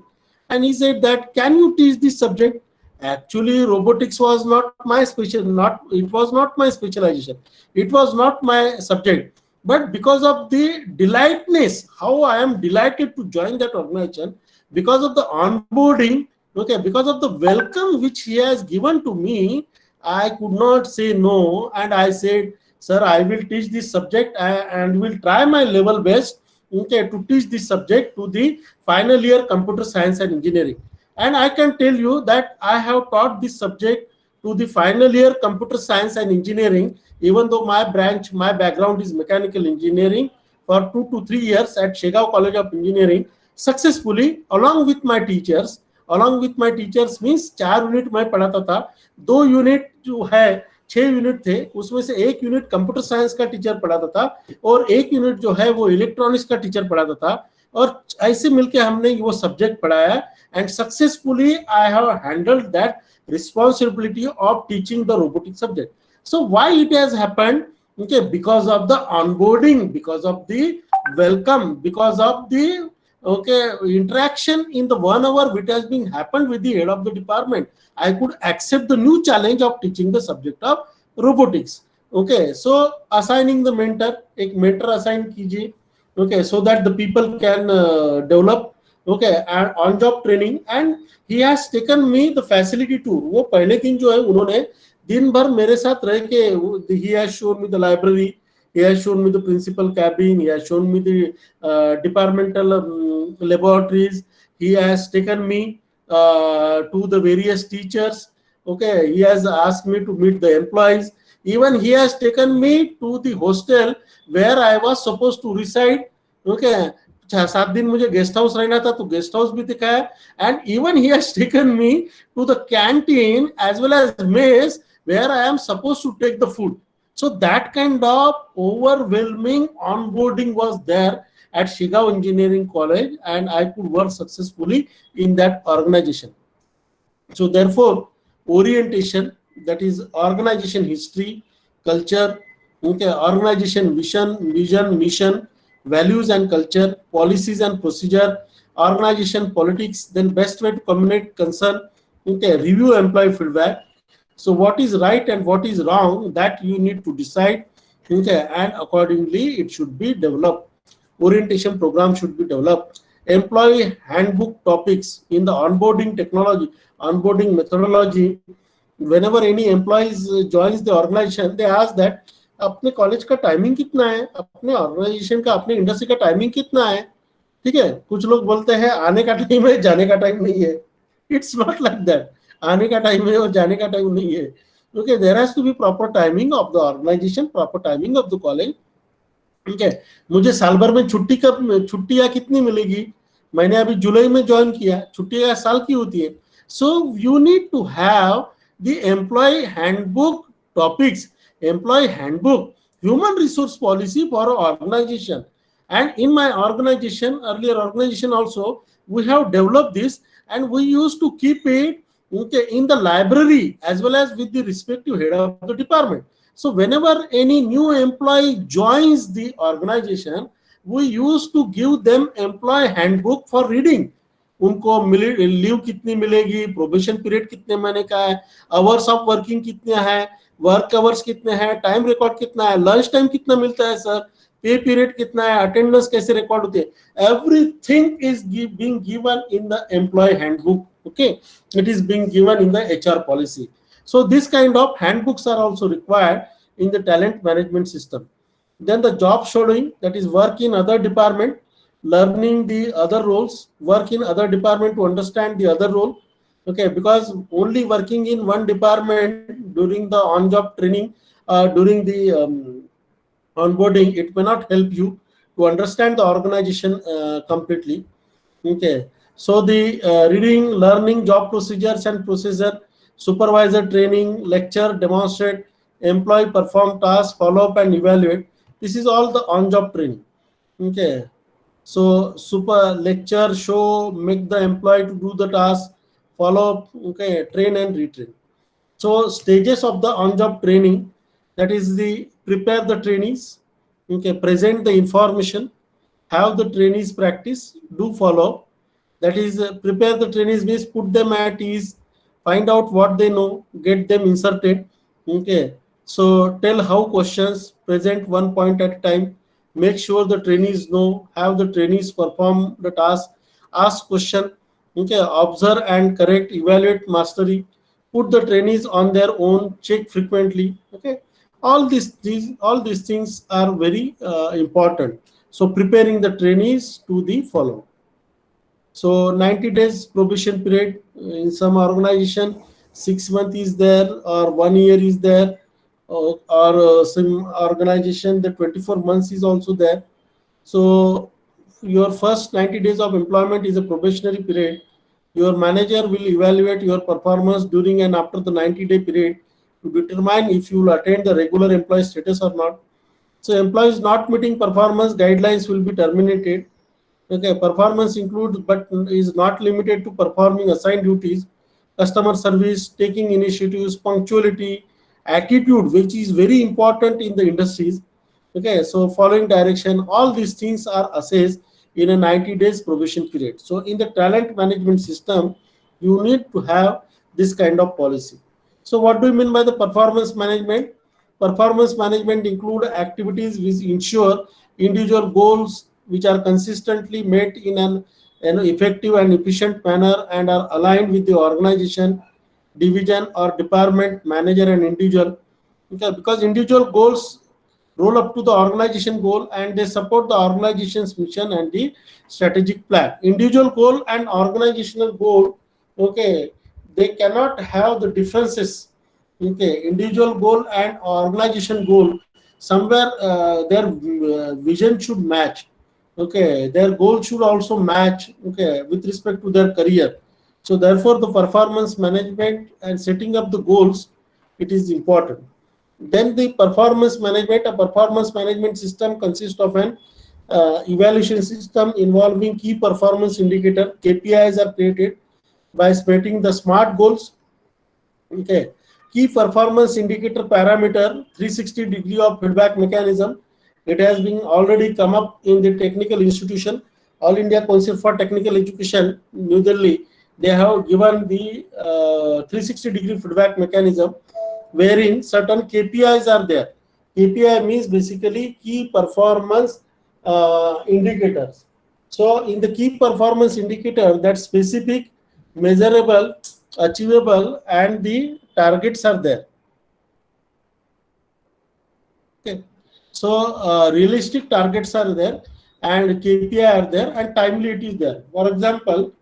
[SPEAKER 2] and he said that can you teach this subject. Actually robotics was not my my specialization, it was not my subject, but because of the delightness, how I am delighted to join that organization, because of the onboarding, okay, because of the welcome which he has given to me, I could not say no, and I said, sir, I will teach this subject and will try my level best, okay, to teach this subject to the final year computer science and engineering. And I can tell you that I have taught this subject to the final year computer science and engineering, even though my background is mechanical engineering, for 2 to 3 years at Shegao College of Engineering, successfully, along with my teachers. Along with my teachers means 4 unit मैं पढ़ाता था, 2 unit जो है 6 unit थे, उसमें से 1 unit computer science का teacher पढ़ाता था और 1 यूनिट जो है वो इलेक्ट्रॉनिक्स का टीचर पढ़ाता था, और ऐसे मिलके हमने वो सब्जेक्ट पढ़ाया, and successfully I have handled that responsibility of teaching the robotic subject. So why it has happened? Okay, because of the onboarding, because of the welcome, because of the interaction in the 1 hour which has been happened with the head of the department, I could accept the new challenge of teaching the subject of robotics. Okay, so assigning the mentor, एक mentor assign कीजिए, okay, so that the people can develop, okay, and on job training, and he has taken me the facility tour. वो पहले दिन जो है उन्होंने दिन भर मेरे साथ रह के, he has shown me the library, he has shown me the principal cabin, he has shown me the departmental laboratories, he has taken me to the various teachers, okay, he has asked me to meet the employees, even he has taken me to the hostel where I was supposed to reside, okay, 6-7 दिन मुझे guest house रहना था तो guest house भी दिखाया, and even he has taken me to the canteen as well as mess where I am supposed to take the food. So that kind of overwhelming onboarding was there at Shigao Engineering College, and I could work successfully in that organization. So therefore, orientation, that is organization history, culture, okay, organization vision, mission, values and culture, policies and procedure, organization politics, then best way to communicate concern, okay, review employee feedback. So what is right and what is wrong, that you need to decide, okay, and accordingly it should be developed. Orientation program should be developed. Employee handbook topics in the onboarding technology, onboarding methodology. Whenever any employees joins the organization, they ask that अपने college का timing कितना है, अपने organisation का, अपने industry का timing कितना है, ठीक है. कुछ लोग बोलते हैं आने का टाइम है, जाने का टाइम नहीं है. It's not like that. आने का टाइम है और जाने का टाइम नहीं है. Okay, there has to be proper timing of the organization, proper timing of the college. ठीक है. मुझे साल भर में छुट्टियां कितनी मिलेगी, मैंने अभी जुलाई में ज्वाइन किया, छुट्टियां साल की होती है. So you need to have the employee handbook topics, employee handbook, human resource policy for organization. And in my organization, earlier organization also, we have developed this, and we used to keep it, okay, in the library as well as with the respective head of the department. So whenever any new employee joins the organization, we used to give them employee handbook for reading. उनको leave कितनी मिलेगी, probation period कितने महीने का है, hours of working कितने हैं, work hours कितने हैं, टाइम रिकॉर्ड कितना है, लंच टाइम कितना मिलता है सर, पे पीरियड कितना है, अटेंडेंस कैसे रिकॉर्ड होती है. Everything is being given in the employee handbook. Okay, it is being given in the HR policy. So this kind of handbooks are also required in the talent management system. Then the job shadowing, that is work in other department, learning the other roles, work in other department to understand the other role. Okay, because only working in one department during the on-job training, during the onboarding, it may not help you to understand the organization completely. Okay. So the reading, learning job procedures and procedure, supervisor training, lecture, demonstrate, employee perform tasks, follow up and evaluate. This is all the on-job training. Okay. So super lecture, show, make the employee to do the task, follow up, okay, train and retrain. So stages of the on-job training, that is the prepare the trainees, okay, present the information, have the trainees practice, do follow up. That is prepare the trainees means put them at ease, find out what they know, get them inserted. Okay, so tell how questions, present one point at a time, make sure the trainees know, have the trainees perform the task, ask question, okay, observe and correct, evaluate mastery, put the trainees on their own, check frequently. Okay, all these things are very important. So preparing the trainees to the follow. So 90 days probation period in some organization, 6 months is there or 1 year is there, or some organization the 24 months is also there. So your first 90 days of employment is a probationary period. Your manager will evaluate your performance during and after the 90-day period to determine if you will attain the regular employee status or not. So employees not meeting performance guidelines will be terminated. Okay, performance includes but is not limited to performing assigned duties, customer service, taking initiatives, punctuality, attitude, which is very important in the industries. Okay, so following direction, all these things are assessed in a 90 days probation period. So in the talent management system, you need to have this kind of policy. So what do you mean by the performance management? Performance management include activities which ensure individual goals which are consistently met in an effective and efficient manner and are aligned with the organization, division or department manager and individual. Okay, because individual goals roll up to the organization goal and they support the organization's mission and the strategic plan. Individual goal and organizational goal, okay, they cannot have the differences. Okay, individual goal and organization goal, somewhere their vision should match. Okay, their goal should also match, okay, with respect to their career. So therefore the performance management and setting up the goals, it is important. Then the performance management, a performance management system consists of an evaluation system involving key performance indicator. KPIs are created by setting the SMART goals. Okay, key performance indicator parameter, 360-degree of feedback mechanism. It has been already come up in the technical institution, All India Council for Technical Education, New Delhi. They have given the 360-degree feedback mechanism wherein certain KPIs are there. KPI means basically key performance indicators. So in the key performance indicator, that specific, measurable, achievable, and the targets are there. Okay. So realistic targets are there, and KPI are there, and timely it is there. For example,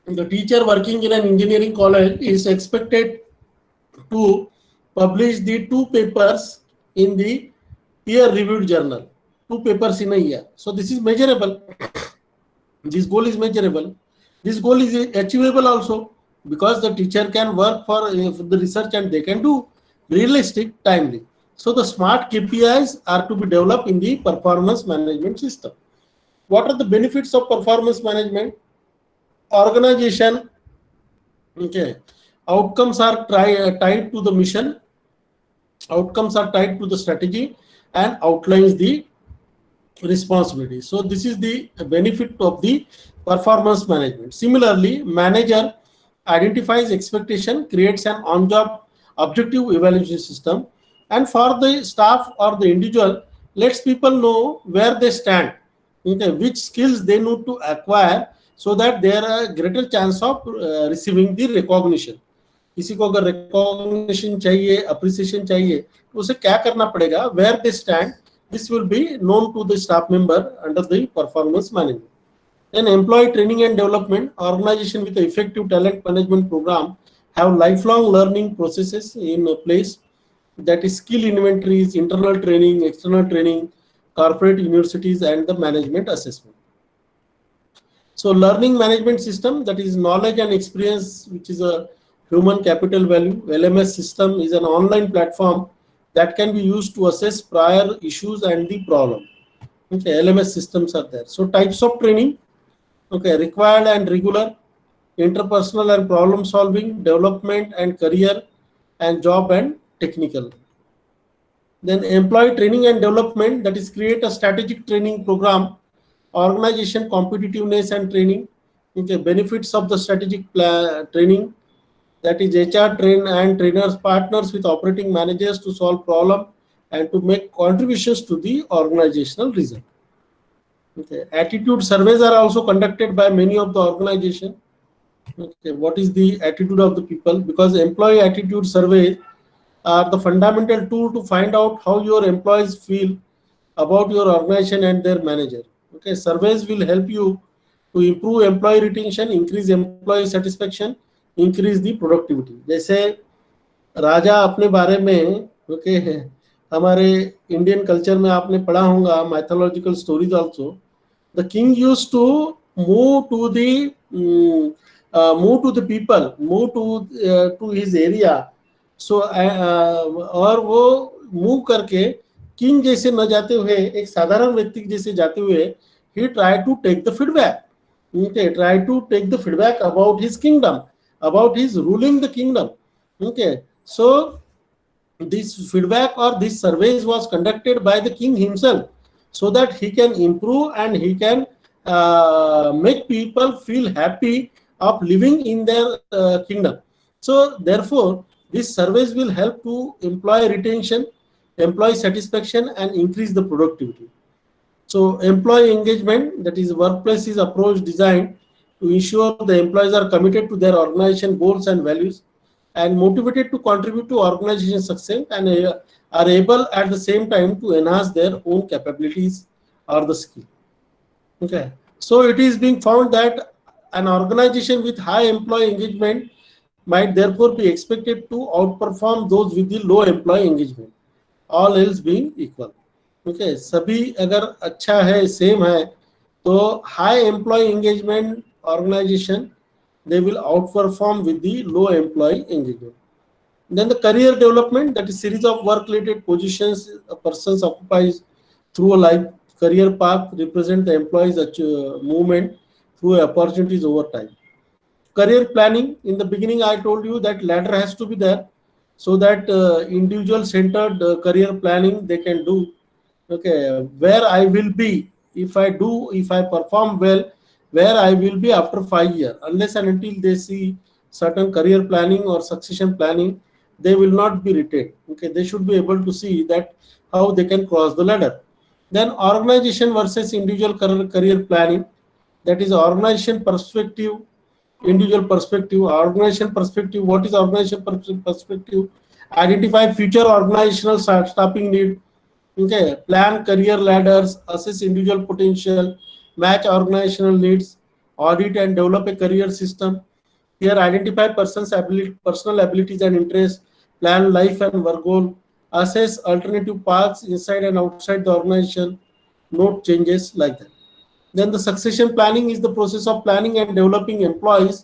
[SPEAKER 2] the teacher working in an engineering college is expected to publish the 2 papers in the peer-reviewed journal, 2 papers in a year. So this is measurable. This goal is measurable. This goal is achievable also because the teacher can work for the research and they can do realistic, timely. So the smart KPIs are to be developed in the performance management system. What are the benefits of performance management? Organization, okay, outcomes are tied to the mission, outcomes are tied to the strategy and outlines the responsibility. So this is the benefit of the performance management. Similarly, manager identifies expectation, creates an on-job objective evaluation system, and for the staff or the individual, lets people know where they stand, okay, which skills they need to acquire so that there are greater chance of receiving the recognition. किसी को अगर recognition चाहिए, appreciation चाहिए, तो उसे क्या करना पड़ेगा? Where they stand, this will be known to the staff member under the performance management. Then employee training and development, organization with an effective talent management program have lifelong learning processes in place, that is skill inventories, internal training, external training, corporate universities and the management assessment. So learning management system, that is knowledge and experience, which is a human capital value. LMS system is an online platform that can be used to assess prior issues and the problem. Okay, LMS systems are there. So types of training, okay, required and regular, interpersonal and problem solving, development and career, and job and technical. Then employee training and development, that is create a strategic training program, organization competitiveness and training. Okay, benefits of the strategic training, that is HR train and trainers partners with operating managers to solve problem and to make contributions to the organizational result. Okay, attitude surveys are also conducted by many of the organization. Okay, what is the attitude of the people? Because employee attitude surveys are the fundamental tool to find out how your employees feel about your organization and their manager. Okay, surveys will help you to improve employee retention, increase employee satisfaction, increase the productivity. जैसे राजा अपने बारे में, okay, हमारे Indian culture में आपने पढ़ा होगा mythological stories also. The king used to move to the people, move to his area. So और वो मूव करके किंग जैसे न जाते हुए एक साधारण व्यक्ति जैसे जाते हुए he tried to take the feedback. Okay, try to take the feedback about his kingdom, about his ruling the kingdom. Okay, so this feedback or this surveys was conducted by the king himself, so that he can improve and he can make people feel happy of living in their kingdom. So therefore these surveys will help to employee retention, employee satisfaction, and increase the productivity. So employee engagement, that is workplace is approach designed to ensure the employees are committed to their organization goals and values and motivated to contribute to organization success, and are able at the same time to enhance their own capabilities or the skill. Okay, so it is being found that an organization with high employee engagement might therefore be expected to outperform those with the low employee engagement, all else being equal. Okay, सभी अगर अच्छा है, same है, तो high employee engagement organization, they will outperform with the low employee engagement. Then the career development, that is series of work related positions a person occupies through a life career path, represent the employee's movement through opportunities over time. Career planning, in the beginning I told you that ladder has to be there, so that individual centered career planning they can do. Okay, where I will be if I perform well, where I will be after 5 years, unless and until they see certain career planning or succession planning, they will not be retained. Okay, they should be able to see that how they can cross the ladder. Then organization versus individual career planning, that is organization perspective, individual perspective, organization perspective. What is organization perspective? Identify future organizational staffing need. Okay, plan career ladders, assess individual potential, match organizational needs, audit and develop a career system. Here, identify personal abilities and interests, plan life and work goal, assess alternative paths inside and outside the organization, note changes like that. Then the succession planning is the process of planning and developing employees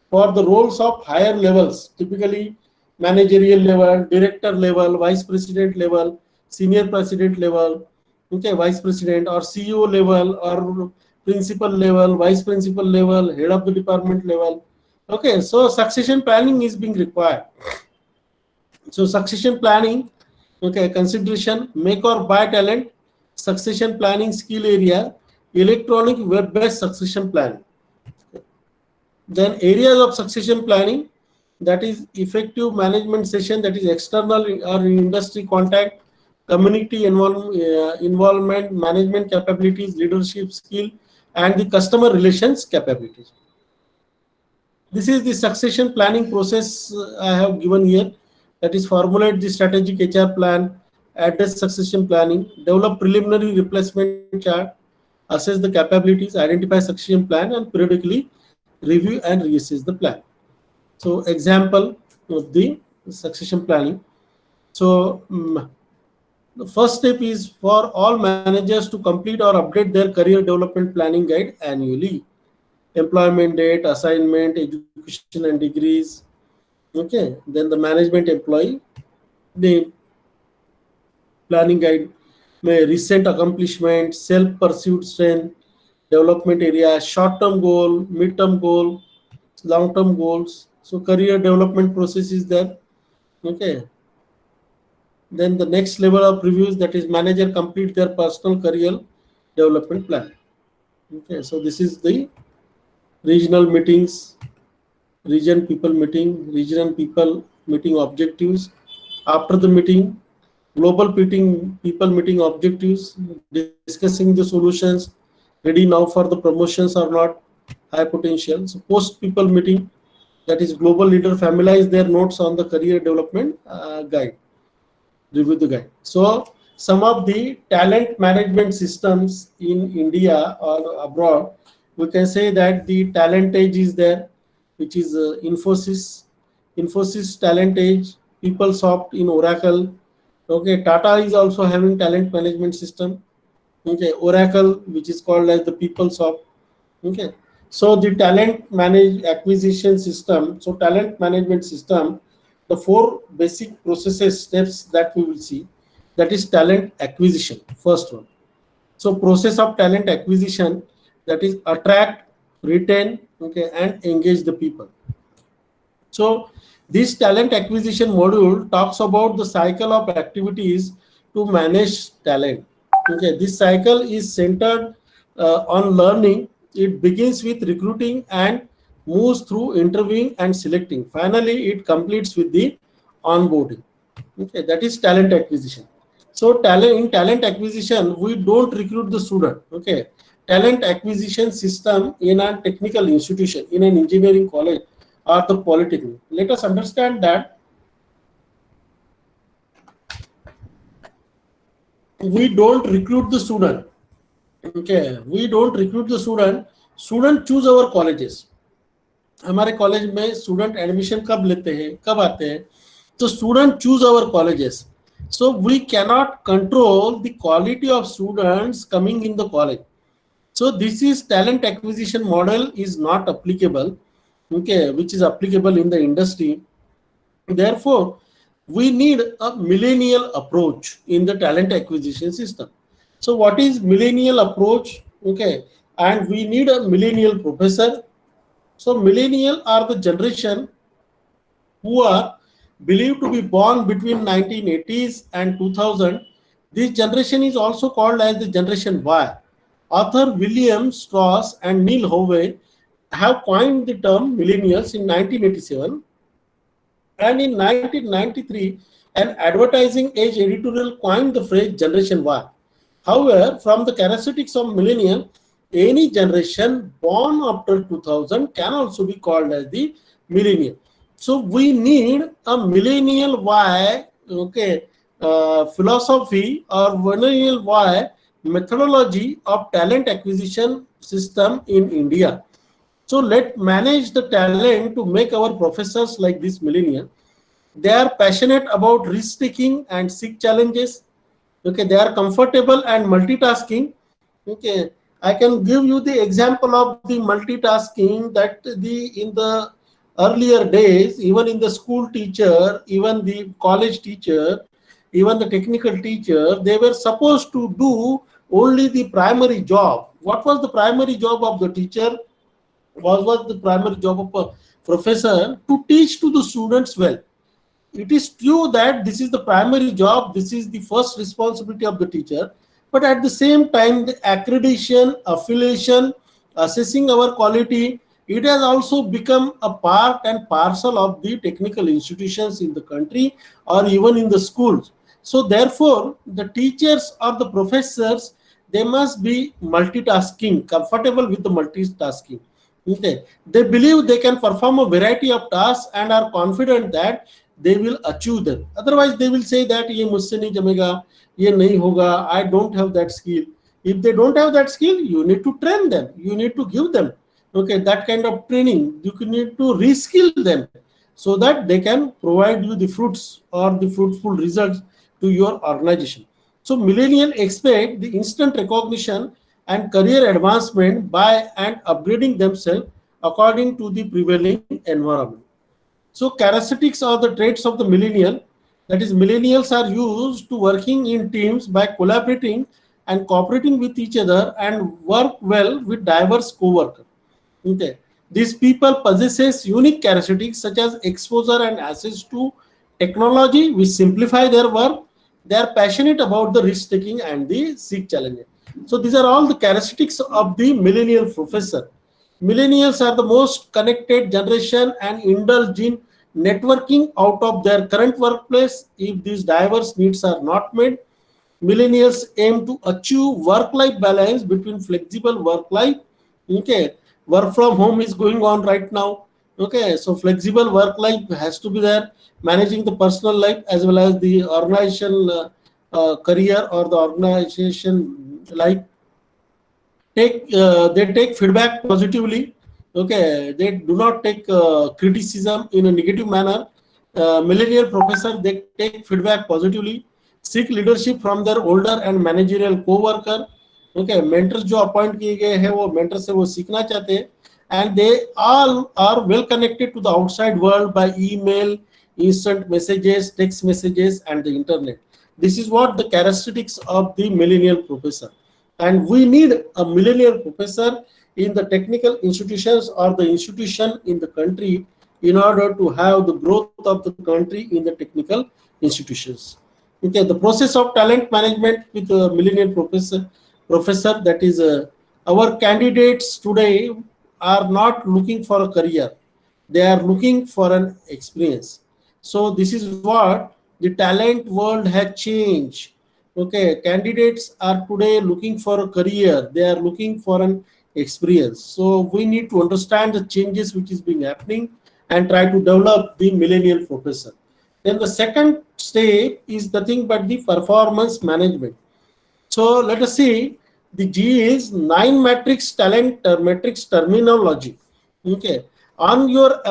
[SPEAKER 2] for the roles of higher levels, typically managerial level, director level, vice president level, senior president level, okay, vice president, or CEO level, or principal level, vice principal level, head of the department level. Okay, so succession planning is being required. So succession planning, okay, consideration, make or buy talent, succession planning skill area, electronic web-based succession planning. Then areas of succession planning, that is effective management session, that is external or industry contact, community involvement, management capabilities, leadership skill, and the customer relations capabilities. This is the succession planning process I have given here. That is formulate the strategic HR plan, address succession planning, develop preliminary replacement chart, assess the capabilities, identify succession plan, and periodically review and reassess the plan. So example of the succession planning. So the first step is for all managers to complete or update their career development planning guide annually. employment date, assignment, education and degrees. Okay, then the management employee name, planning guide, may recent accomplishment, self-pursued strength, development area, short-term goal, mid-term goal, long-term goals. So career development process is there. Okay. Then the next level of reviews, that is manager complete their personal career development plan. Okay. So this is the regional meetings, regional people meeting objectives. After the meeting, global people meeting objectives, discussing the solutions, ready now for the promotions or not, high potential. So post people meeting, that is global leader familiarize their notes on the career development guide, review the guide. So some of the talent management systems in India or abroad, we can say that the talent age is there, which is Infosys talent age, PeopleSoft in Oracle. Okay, Tata is also having talent management system. Okay, Oracle, which is called as the PeopleSoft. Okay, so the talent manage acquisition system. So talent management system, the four basic processes steps that we will see, that is talent acquisition. First one. So process of talent acquisition, that is attract, retain, okay, and engage the people. So this talent acquisition module talks about the cycle of activities to manage talent. Okay, this cycle is centered on learning. It begins with recruiting and moves through interviewing and selecting. Finally, it completes with the onboarding. Okay, that is talent acquisition. So talent acquisition, we don't recruit the student. Okay, talent acquisition system in a technical institution, in an engineering college or the polytechnic. Let us understand that we don't recruit the student. Okay, we don't recruit the student. Student choose our colleges. हमारे college में student admission कब लेते हैं, कब आते हैं, तो student choose our colleges. So we cannot control the quality of students coming in the college. So this is talent acquisition model is not applicable, okay, which is applicable in the industry. Therefore, we need a millennial approach in the talent acquisition system. So what is millennial approach? Okay, and we need a millennial professor. So millennial are the generation who are believed to be born between 1980s and 2000. This generation is also called as the Generation Y. Author William Strauss and Neil Howey have coined the term millennials in 1987, and in 1993, an advertising age editorial coined the phrase Generation Y. However, from the characteristics of millennial, any generation born after 2000 can also be called as the millennial. So we need a millennial Y, okay, philosophy or millennial Y methodology of talent acquisition system in India. So let's manage the talent to make our professors like this millennial. They are passionate about risk taking and seek challenges. Okay, they are comfortable and multitasking. Okay, I can give you the example of the multitasking that in the earlier days, even in the school teacher, even the college teacher, even the technical teacher, they were supposed to do only the primary job. What was the primary job of the teacher? What was the primary job of a professor? To teach to the students well. It is true that this is the primary job, this is the first responsibility of the teacher, but at the same time, the accreditation, affiliation, assessing our quality, it has also become a part and parcel of the technical institutions in the country or even in the schools. So therefore, the teachers or the professors, they must be multitasking, comfortable with the multitasking. Okay. They believe they can perform a variety of tasks and are confident that they will achieve them. Otherwise, they will say that ये मुझसे नहीं जमेगा, ये नहीं होगा, I don't have that skill. If they don't have that skill, you need to train them. You need to give them, okay, that kind of training. You need to reskill them so that they can provide you the fruits or the fruitful results to your organization. So millennials expect the instant recognition and career advancement by and upgrading themselves according to the prevailing environment. So characteristics or the traits of the millennial, that is millennials are used to working in teams by collaborating and cooperating with each other and work well with diverse co-workers. Okay. These people possesses unique characteristics such as exposure and access to technology which simplify their work. They are passionate about the risk taking and the seek challenges. So these are all the characteristics of the millennial professor. Millennials are the most connected generation and indulge in networking out of their current workplace. If these diverse needs are not met, millennials aim to achieve work-life balance between flexible work-life. Okay, work from home is going on right now. Okay, so flexible work-life has to be there, managing the personal life as well as the organization career or the organization life. They take feedback positively. Okay, they do not take criticism in a negative manner. Millennial professor, they take feedback positively, seek leadership from their older and managerial co-worker. Okay, mentors जो appoint किए गए हैं वो mentor से वो सीखना चाहते हैं, and they all are well connected to the outside world by email, instant messages, text messages, and the internet. This is what the characteristics of the millennial professor. And we need a millennial professor in the technical institutions or the institution in the country in order to have the growth of the country in the technical institutions. Okay, the process of talent management with a millennial professor, that is our candidates today are not looking for a career, they are looking for an experience. So this is what the talent world has changed. Okay, candidates are today looking for a career, they are looking for an experience. So we need to understand the changes which is being happening and try to develop the millennial professor. Then the second step is nothing but the performance management. So let us see, the G is 9 matrix talent matrix terminology. Okay, on your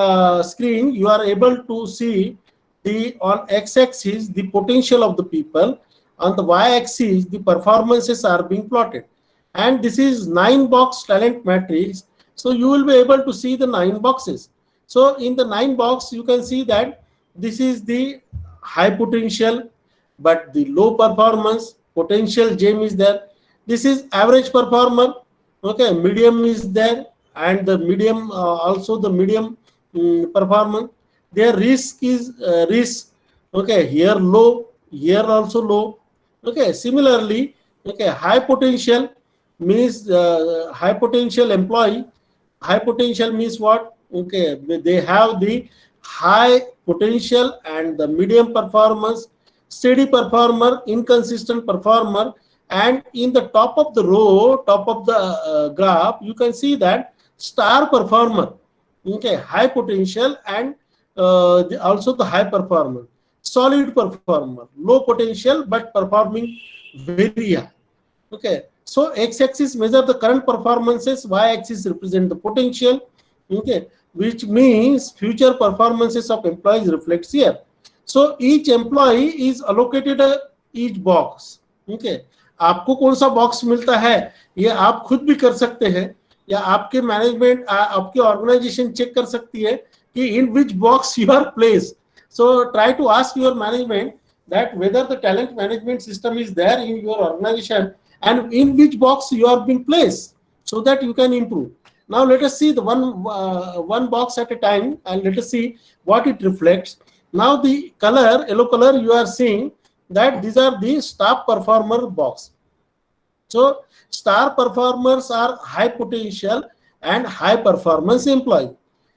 [SPEAKER 2] screen you are able to see the on x-axis the potential of the people, on the y-axis the performances are being plotted, and this is 9 box talent matrix. So you will be able to see the 9 boxes. So in the 9 box you can see that this is the high potential but the low performance, potential gem is there. This is average performer. Okay, medium is there, and the medium also the medium performance. Their risk is risk. Okay, here low, here also low. Okay, similarly, okay, high potential means high potential employee. High potential means what? Okay, they have the high potential and the medium performance, steady performer, inconsistent performer, and in the top of the row, top of the graph, you can see that star performer. Okay, high potential and also the high performer, solid performer, low potential but performing very high. Okay, so x-axis measure the current performances, y-axis represent the potential. Okay, which means future performances of employees reflects here. So each employee is allocated each box. Okay, आपको कौन सा box मिलता है ये आप खुद भी कर सकते हैं, या आपके मैनेजमेंट आपकी ऑर्गेनाइजेशन चेक कर सकती है कि in which box you are place. So try to ask your management that whether the talent management system is there in your organization and in which box you are being placed, so that you can improve. Now let us see the one box at a time, and let us see what it reflects. Now the color, yellow color, you are seeing that these are the star performer box. So star performers are high potential and high performance employee.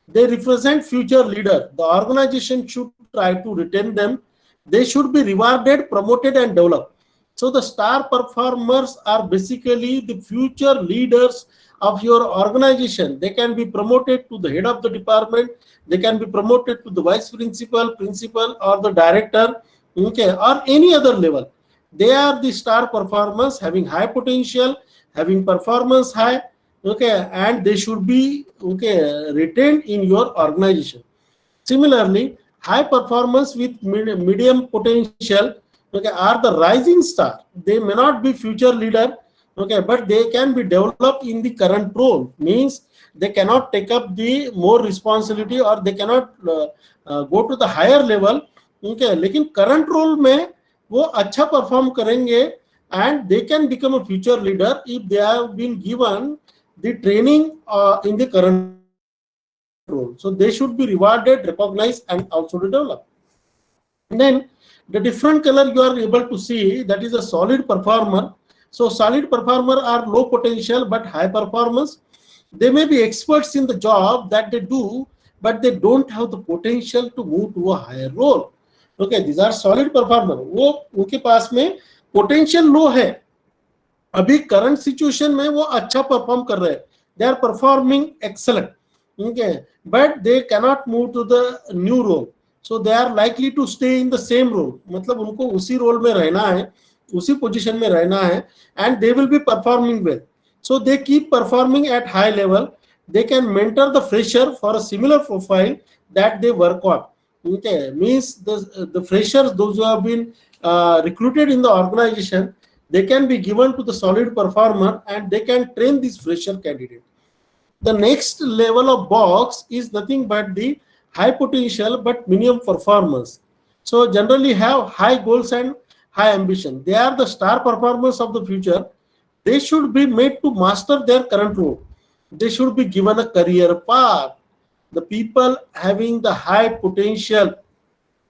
[SPEAKER 2] They represent future leader. The organization should try to retain them. They should be rewarded, promoted, and developed. So the star performers are basically the future leaders of your organization. They can be promoted to the head of the department. They can be promoted to the vice principal, principal, or the director, okay, or any other level. They are the star performers having high potential, having performance high, okay, and they should be retained in your organization. Similarly, high performance with medium potential, okay, are the rising star. They may not be future leader, Okay, but they can be developed in the current role, means they cannot take up the more responsibility or they cannot go to the higher level. Okay, लेकिन current role में वो अच्छा perform करेंगे and they can become a future leader if they have been given the training in the current role. So they should be rewarded, recognized, and also developed. And then the different color you are able to see, that is a solid performer. So solid performer are low potential but high performance. They may be experts in the job that they do, but they don't have the potential to move to a higher role. Okay, these are solid performer. वो उनके पास में potential low है, अभी current situation में वो अच्छा perform कर रहे हैं, they are performing excellent, okay, but they cannot move to the new role, so they are likely to stay in the same role, मतलब उनको उसी रोल में रहना है, उसी पोजीशन में रहना है, and they will be performing well, so they keep performing at high level, they can mentor the fresher for a similar profile that they work on. Okay, means the freshers, those who have been recruited in the organization, they can be given to the solid performer and they can train this fresher candidate. The next level of box is nothing but the high potential but minimum performance. So generally have high goals and high ambition. They are the star performers of the future. They should be made to master their current role. They should be given a career path. The people having the high potential,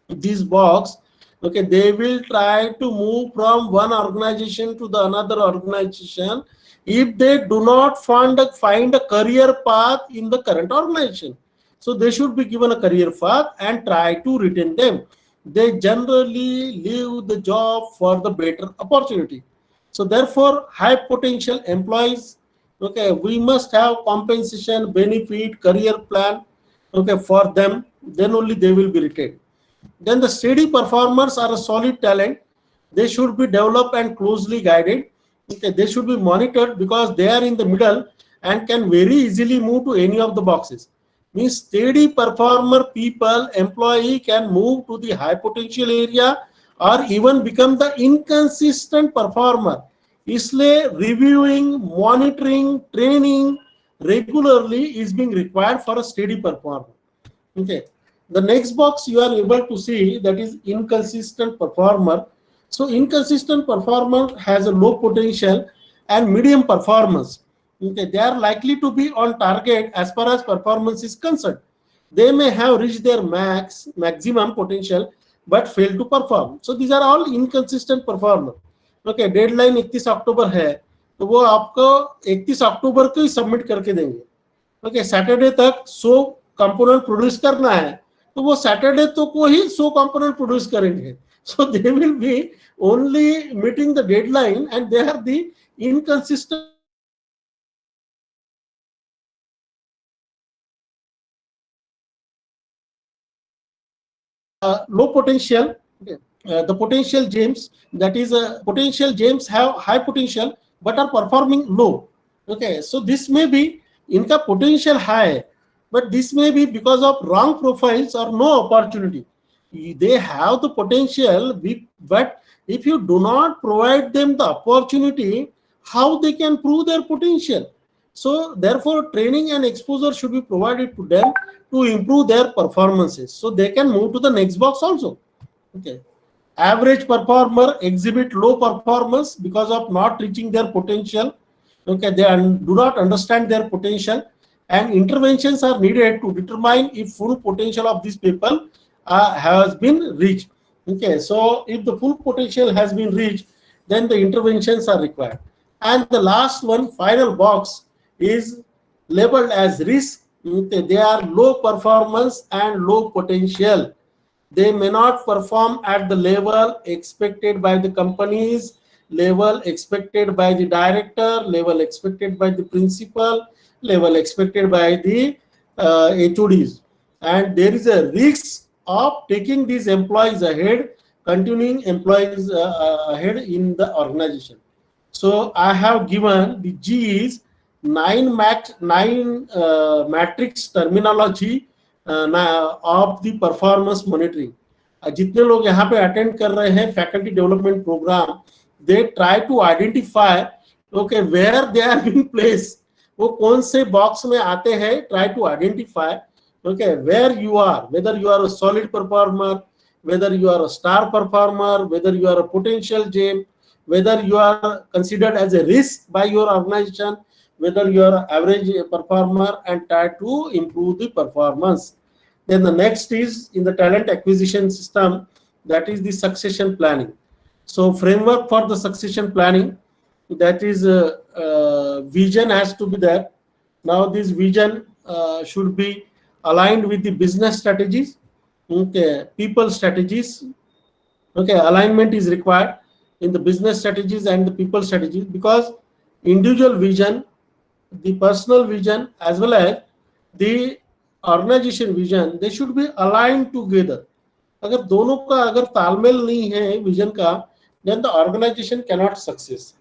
[SPEAKER 2] this box, okay, they will try to move from one organization to the another organization if they do not find a career path in the current organization. So they should be given a career path and try to retain them. They generally leave the job for the better opportunity. So therefore, high potential employees, okay, we must have compensation, benefit, career plan, okay, for them, then only they will be retained. Then the steady performers are a solid talent. They should be developed and closely guided. Okay, they should be monitored because they are in the middle and can very easily move to any of the boxes. Means steady performer people, employee can move to the high potential area or even become the inconsistent performer. इसलिए reviewing, monitoring, training regularly is being required for a steady performer. Okay. The next box you are able to see, that is inconsistent performer. So inconsistent performer has a low potential and medium performance. Okay, they are likely to be on target as far as performance is concerned. They may have reached their maximum potential but fail to perform. So these are all inconsistent performer. Okay, deadline 31 अक्टूबर है तो वो आपको 31 अक्टूबर को ही submit करके देंगे. Okay, Saturday तक 100 component produce करना है तो वो सैटरडे तो को ही 100 कंपोनेंट प्रोड्यूस करेंगे. So they will be only meeting the deadline and they are the inconsistent. Low potential, okay. The potential James, that is potential James have high potential but are performing low. Okay, so this may be इनका potential high, but this may be because of wrong profiles or no opportunity. They have the potential, but if you do not provide them the opportunity, how they can prove their potential? So therefore, training and exposure should be provided to them to improve their performances, so they can move to the next box also. Okay. Average performer exhibit low performance because of not reaching their potential. Okay, they do not understand their potential, and interventions are needed to determine if full potential of these people has been reached. Okay, so if the full potential has been reached, then the interventions are required. And the last one, final box, is labeled as risk. Okay, they are low performance and low potential. They may not perform at the level expected by the companies, level expected by the director, level expected by the principal, level expected by the HODs. And there is a risk of taking these employees ahead, continuing employees ahead in the organization. So I have given the G is 9 matrix terminology of the performance monitoring. जितने लोग यहाँ पे attend कर रहे हैं faculty development programme, they try to identify okay, where they are being placed, वो कौन से बॉक्स में आते हैं, try to identify, okay, where you are, whether you are a solid performer, whether you are a star performer, whether you are a potential gem, whether you are considered as a risk by your organization, whether you are an average performer, and try to improve the performance. Then the next is in the talent acquisition system, that is the succession planning. So framework for the succession planning, that is vision has to be there. Now this vision should be aligned with the business strategies, okay, people strategies, okay, alignment is required in the business strategies and the people strategies, because individual vision, the personal vision, as well as the organization vision, they should be aligned together. अगर दोनों का अगर तालमेल नहीं है vision का, then the organization cannot success.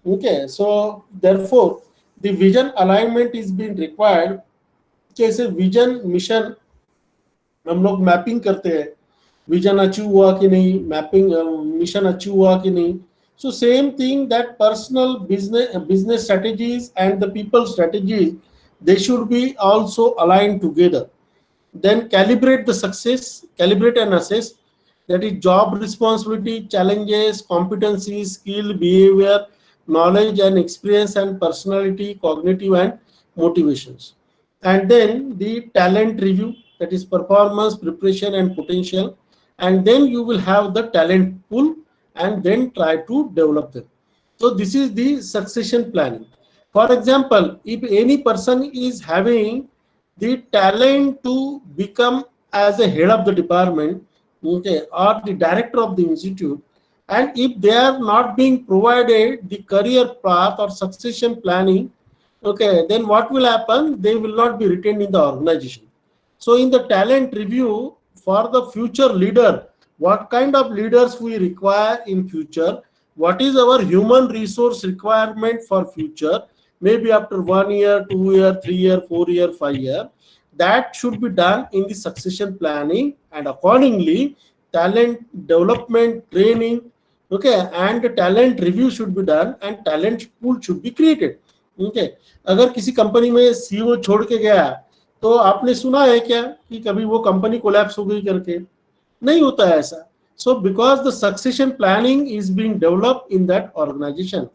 [SPEAKER 2] Okay, so therefore the vision alignment is being required. जैसे vision mission हम लोग मैपिंग करते हैं, विजन अचीव हुआ कि नहीं, मैपिंग मिशन अचीव हुआ कि नहीं. So same thing, that personal business strategies and the people strategies, they should be also aligned together. Then calibrate the success, calibrate and assess, that is job responsibility, challenges, competencies, skill, behavior, knowledge and experience, and personality, cognitive and motivations. And then the talent review, that is performance, preparation and potential. And then you will have the talent pool and then try to develop them. So this is the succession planning. For example, if any person is having the talent to become as a head of the department, okay, or the director of the institute, and if they are not being provided the career path or succession planning, okay, then what will happen? They will not be retained in the organization. So in the talent review for the future leader, what kind of leaders we require in future, what is our human resource requirement for future, maybe after 1 year, 2 year, 3 year, 4 year, 5 year, that should be done in the succession planning. And accordingly talent development training, okay, and the talent review should be done and talent pool should be created. Okay, अगर किसी company में CEO छोड़ के गया तो आपने सुना है क्या कि कभी वो कंपनी कोलैप्स हो गई करके? नहीं होता है ऐसा. So because the succession planning is being developed in that organization,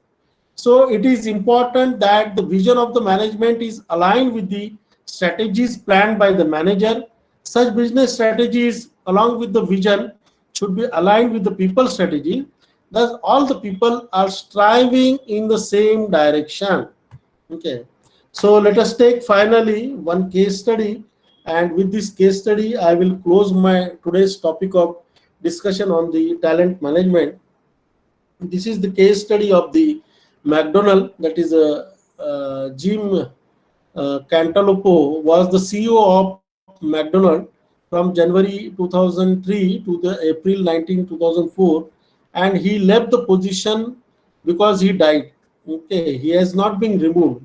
[SPEAKER 2] so it is important that the vision of the management is aligned with the strategies planned by the manager. Such business strategies along with the vision should be aligned with the people strategy. Thus all the people are striving in the same direction. Okay, so let us take finally one case study, and with this case study I will close my today's topic of discussion on the talent management. This is the case study of the McDonald, that is Jim Cantalupo was the CEO of McDonald from January 2003 to the April 19, 2004, and he left the position because he died. Okay, he has not been removed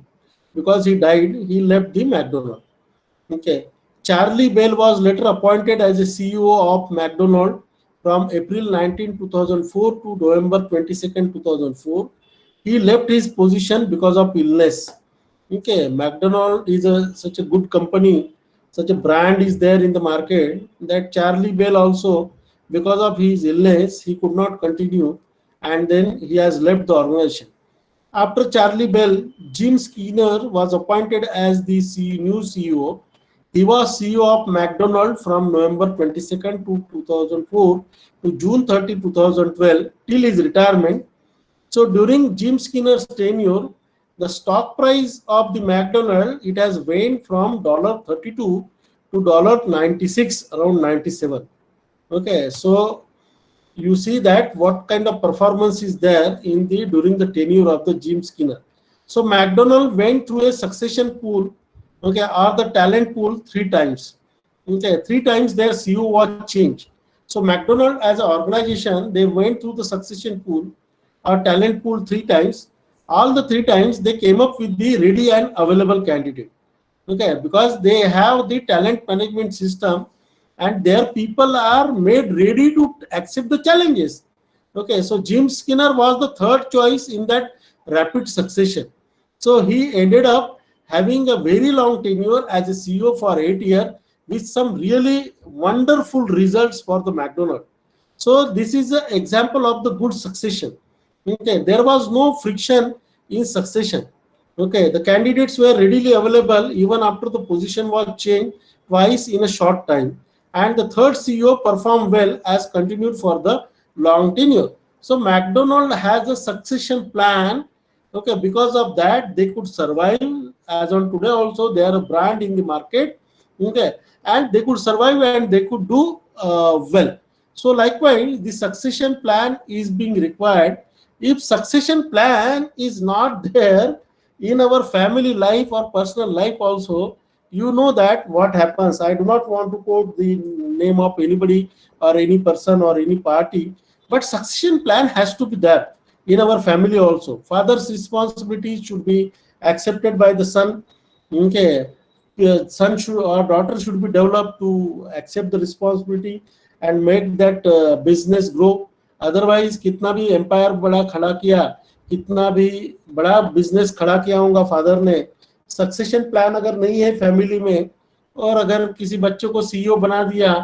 [SPEAKER 2] because he died. He left the McDonald. Okay, Charlie Bell was later appointed as a CEO of McDonald from April 19, 2004 to November 22nd, 2004. He left his position because of illness. Okay, McDonald is such a good company, such a brand is there in the market, that Charlie Bell also, because of his illness, he could not continue, and then he has left the organization. After Charlie Bell, Jim Skinner was appointed as the new CEO. He was CEO of McDonald from November 22nd to 2004 to June 30, 2012 till his retirement. So during Jim Skinner's tenure, the stock price of the McDonald, it has waned from $32 to $96, around 97. Okay, so you see that what kind of performance is there in the during the tenure of the Jim Skinner. So McDonald went through a succession pool, okay, or the talent pool 3 times. Okay, 3 times their CEO was changed. So McDonald as an organization, they went through the succession pool or talent pool 3 times. All the 3 times they came up with the ready and available candidate. Okay, because they have the talent management system and their people are made ready to accept the challenges. Okay, so Jim Skinner was the third choice in that rapid succession. So he ended up having a very long tenure as a CEO for 8 years with some really wonderful results for the McDonald's. So this is an example of the good succession. Okay, there was no friction in succession. Okay, the candidates were readily available even after the position was changed twice in a short time. And the third CEO performed well as continued for the long tenure. So McDonald has a succession plan. Okay, because of that, they could survive. As on today, also they are a brand in the market. Okay, and they could survive and they could do well. So likewise, the succession plan is being required. If succession plan is not there in our family life or personal life also, you know that what happens. I do not want to quote the name of anybody or any person or any party, but succession plan has to be there in our family also. Father's responsibilities should be accepted by the son. Okay, son should or daughter should be developed to accept the responsibility and make that business grow. Otherwise कितना भी empire बड़ा खड़ा किया, कितना भी बड़ा business खड़ा किया होगा फादर ने, सक्सेशन प्लान अगर नहीं है फैमिली में, और अगर किसी बच्चे को सीईओ बना दिया,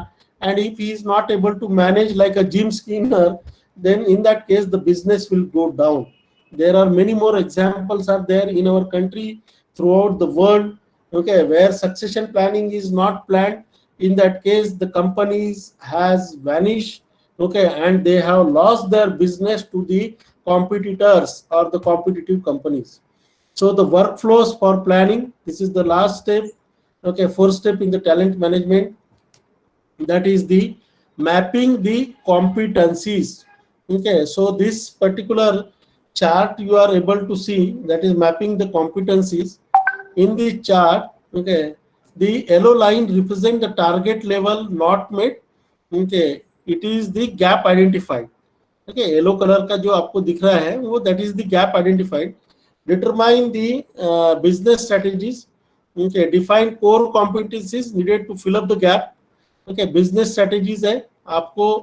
[SPEAKER 2] and if he is not able to manage like a Jim Skinner, then in that case the business will go down. There are many more examples are there in our country, throughout the world, okay, where succession planning is not planned. In that case the companies has vanished, okay, and they have lost their business to the competitors or the competitive companies. So the workflows for planning, this is the last step. Okay, first step in the talent management, that is the mapping the competencies. Okay, so this particular chart you are able to see, that is mapping the competencies. In the chart, okay, the yellow line represent the target level not met. Okay, it is the gap identified. Okay, yellow colour का जो आपको दिख रहा है वो that is the gap identified. Determine the business strategies. Okay, define core competencies needed to fill up the gap. Okay, business strategies है, आपको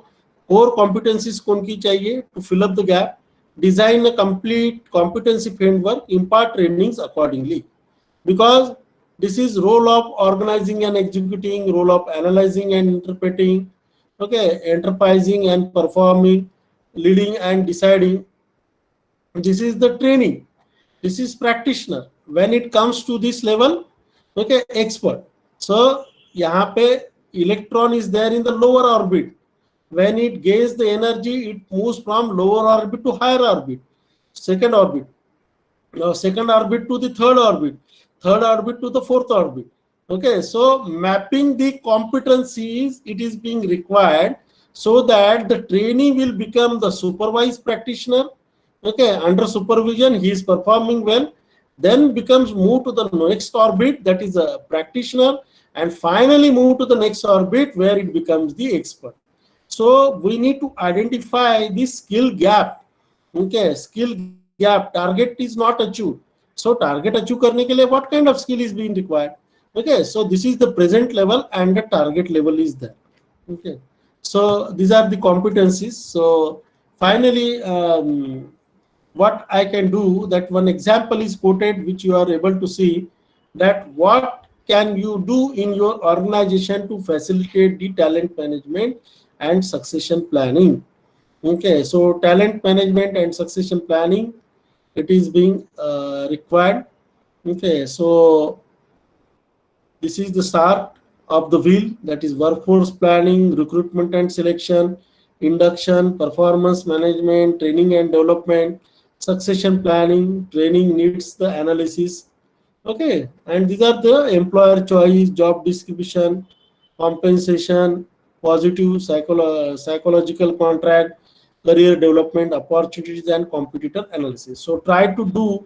[SPEAKER 2] core competencies कौन की चाहिए to fill up the gap. Design a complete competency framework, impart trainings accordingly. Because this is role of organizing and executing, role of analyzing and interpreting, okay, enterprising and performing, leading and deciding. This is the training, this is practitioner. When it comes to this level, okay, expert. So यहाँ पे electron is there in the lower orbit. When it gains the energy, it moves from lower orbit to higher orbit, second orbit. Now second orbit to the third orbit, third orbit to the fourth orbit. Okay, so mapping the competencies, it is being required so that the trainee will become the supervised practitioner. Okay, under supervision he is performing well, then becomes moved to the next orbit, that is a practitioner, and finally move to the next orbit where it becomes the expert. So we need to identify this skill gap. Okay, skill gap, target is not achieved. So target achieve करने के लिए what kind of skill is being required? Okay, so this is the present level and the target level is there. Okay, so these are the competencies. So finally, what I can do, that one example is quoted which you are able to see, that what can you do in your organization to facilitate the talent management and succession planning. Okay, so talent management and succession planning, it is being required. Okay, so this is the start of the wheel, that is workforce planning, recruitment and selection, induction, performance management, training and development, succession planning, training needs the analysis. Okay, and these are the employer choice, job description, compensation, positive psychological contract, career development opportunities, and competitor analysis. So try to do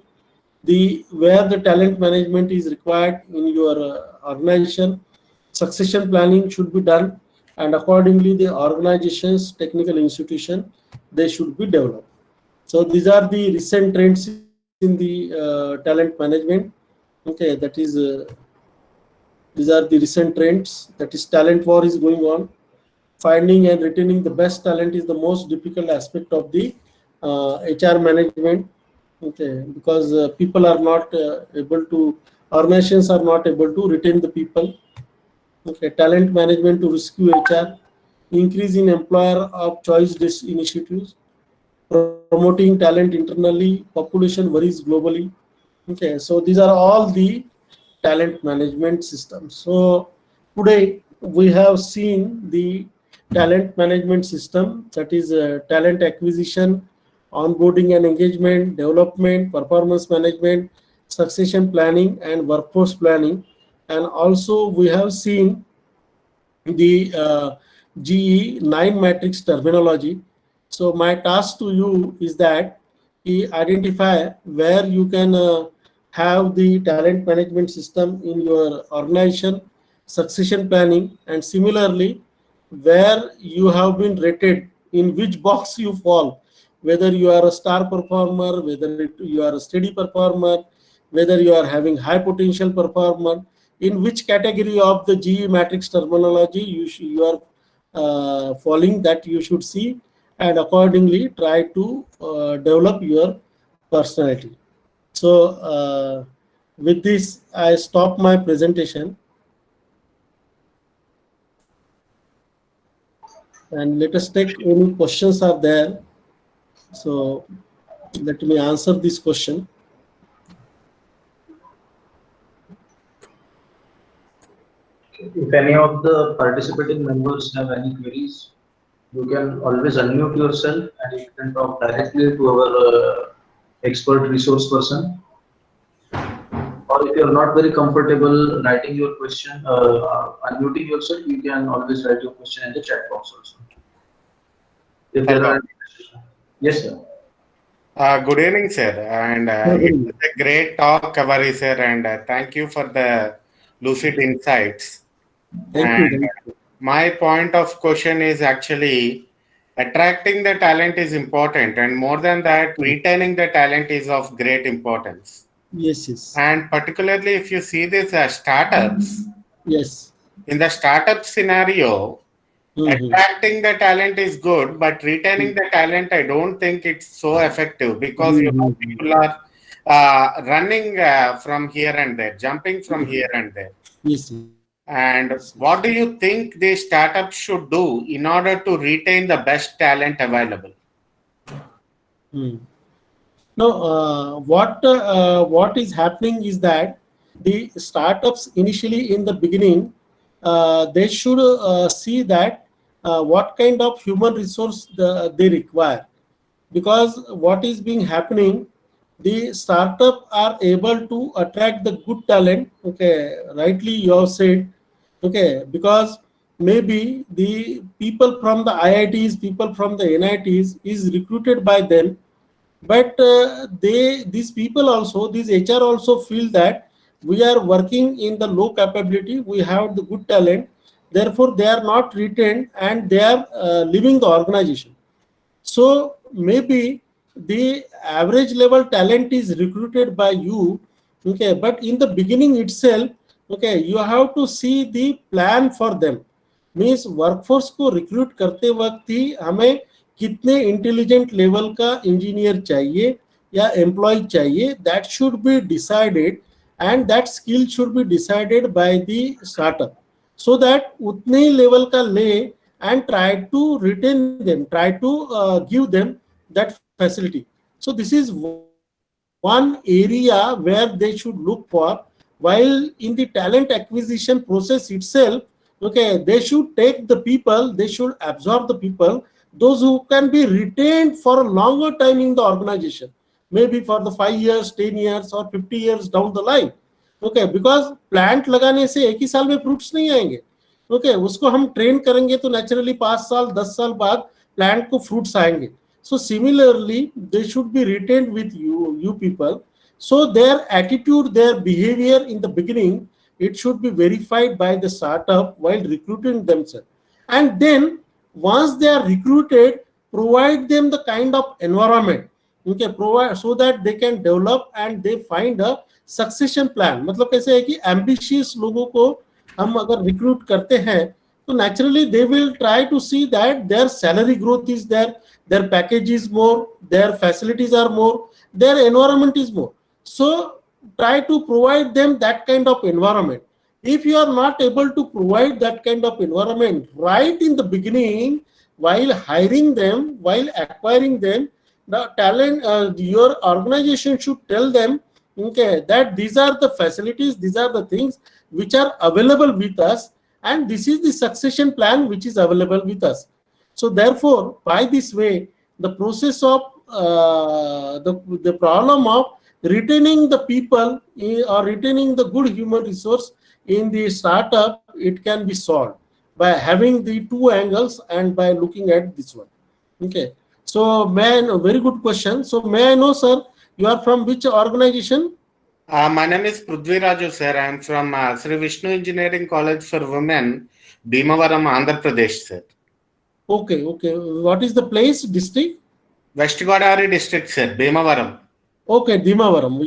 [SPEAKER 2] the where the talent management is required in your organization. Succession planning should be done, and accordingly the organization's technical institution, they should be developed. So these are the recent trends in the talent management. Okay, that is these are the recent trends, that is talent war is going on. Finding and retaining the best talent is the most difficult aspect of the HR management. Okay, because people are not able to, organizations are not able to retain the people. Okay, talent management to rescue HR, increase in employer of choice initiatives, promoting talent internally, population worries globally. Okay, so these are all the talent management systems. So today we have seen the talent management system, that is talent acquisition, onboarding and engagement, development, performance management, succession planning, and workforce planning. And also we have seen the GE 9 matrix terminology. So my task to you is that you identify where you can have the talent management system in your organization, succession planning, and similarly where you have been rated, in which box you fall, whether you are a star performer, whether you are a steady performer, whether you are having high potential performer, in which category of the GE matrix terminology you are falling, that you should see, and accordingly try to develop your personality. So with this, I stop my presentation, and let us take any questions are there. So let me answer this question.
[SPEAKER 1] If any of the participating members have any queries, you can always unmute yourself and you can talk directly to our expert resource person. Or if you are not very comfortable writing your question, unmuting yourself, you can always write your question in the chat box also. If there
[SPEAKER 3] Hello.
[SPEAKER 1] are any questions. Yes, sir.
[SPEAKER 3] Good evening, sir. And it was a great talk, Awari, sir. And thank you for the lucid insights.
[SPEAKER 2] Thank you.
[SPEAKER 3] And my point of question is actually attracting the talent is important. And more than that, retaining the talent is of great importance.
[SPEAKER 2] Yes, yes,
[SPEAKER 3] And particularly if you see this as startups,
[SPEAKER 2] yes.
[SPEAKER 3] in the startup scenario,
[SPEAKER 2] Mhm.
[SPEAKER 3] attracting the talent is good, but retaining the talent, I don't think it's so effective because
[SPEAKER 2] Mhm.
[SPEAKER 3] people are running from here and there, jumping from here and there.
[SPEAKER 2] Yes, yes, yes.
[SPEAKER 3] And what do you think the startups should do in order to retain the best talent available?
[SPEAKER 2] Hmm. No, what is happening is that the startups initially in the beginning, they should see that what kind of human resource they require, because what is being happening, the startup are able to attract the good talent. Okay, rightly you have said. Okay, because maybe the people from the IITs, people from the NITs is recruited by them, but these people also, these HR also feel that we are working in the low capability, we have the good talent, therefore they are not retained and they are leaving the organization. So maybe the average level talent is recruited by you. Okay, but in the beginning itself, okay, you have to see the plan for them. Means workforce को recruit करते वक्त ही हमें कितने intelligent level का engineer चाहिए या employ चाहिए, that should be decided, and that skill should be decided by the startup, so that उतने ही लेवल का ले and try to retain them, try to give them that facility. So this is one area where they should look for. While in the talent acquisition process itself, okay, they should take the people, they should absorb the people, those who can be retained for a longer time in the organization, maybe for the 5 years, 10 years or 50 years down the line. Okay, because plant लगाने से एक ही साल में fruits नहीं आएंगे. Okay, उसको हम train करेंगे तो नेचुरली 5 साल 10 साल बाद प्लांट को फ्रूट्स आएंगे. So similarly they should be retained with you people. So their attitude, their behavior in the beginning, it should be verified by the startup while recruiting themselves. And then once they are recruited, provide them the kind of environment, okay, provide so that they can develop and they find a succession plan. मतलब कैसे है कि ambitious लोगों को हम अगर recruit करते हैं तो naturally they will try to see that their salary growth is there, their package is more, their facilities are more, their environment is more. So try to provide them that kind of environment. If you are not able to provide that kind of environment right in the beginning, while hiring them, while acquiring them, the talent, your organization should tell them, okay, that these are the facilities, these are the things which are available with us, and this is the succession plan which is available with us. So therefore, by this way, the process of the problem of retaining the people or retaining the good human resource in the startup, it can be solved by having the two angles and by looking at this one. Okay. So, very good question. So, may I know, sir, you are from which organization?
[SPEAKER 3] My name is Prudvi Raju, sir. I am from Sri Vishnu Engineering College for Women, Bhimavaram, Andhra Pradesh, sir.
[SPEAKER 2] Okay, okay. What is the place, district?
[SPEAKER 3] West Godavari district, sir, Bhimavaram.
[SPEAKER 2] Okay, Dhimavaram.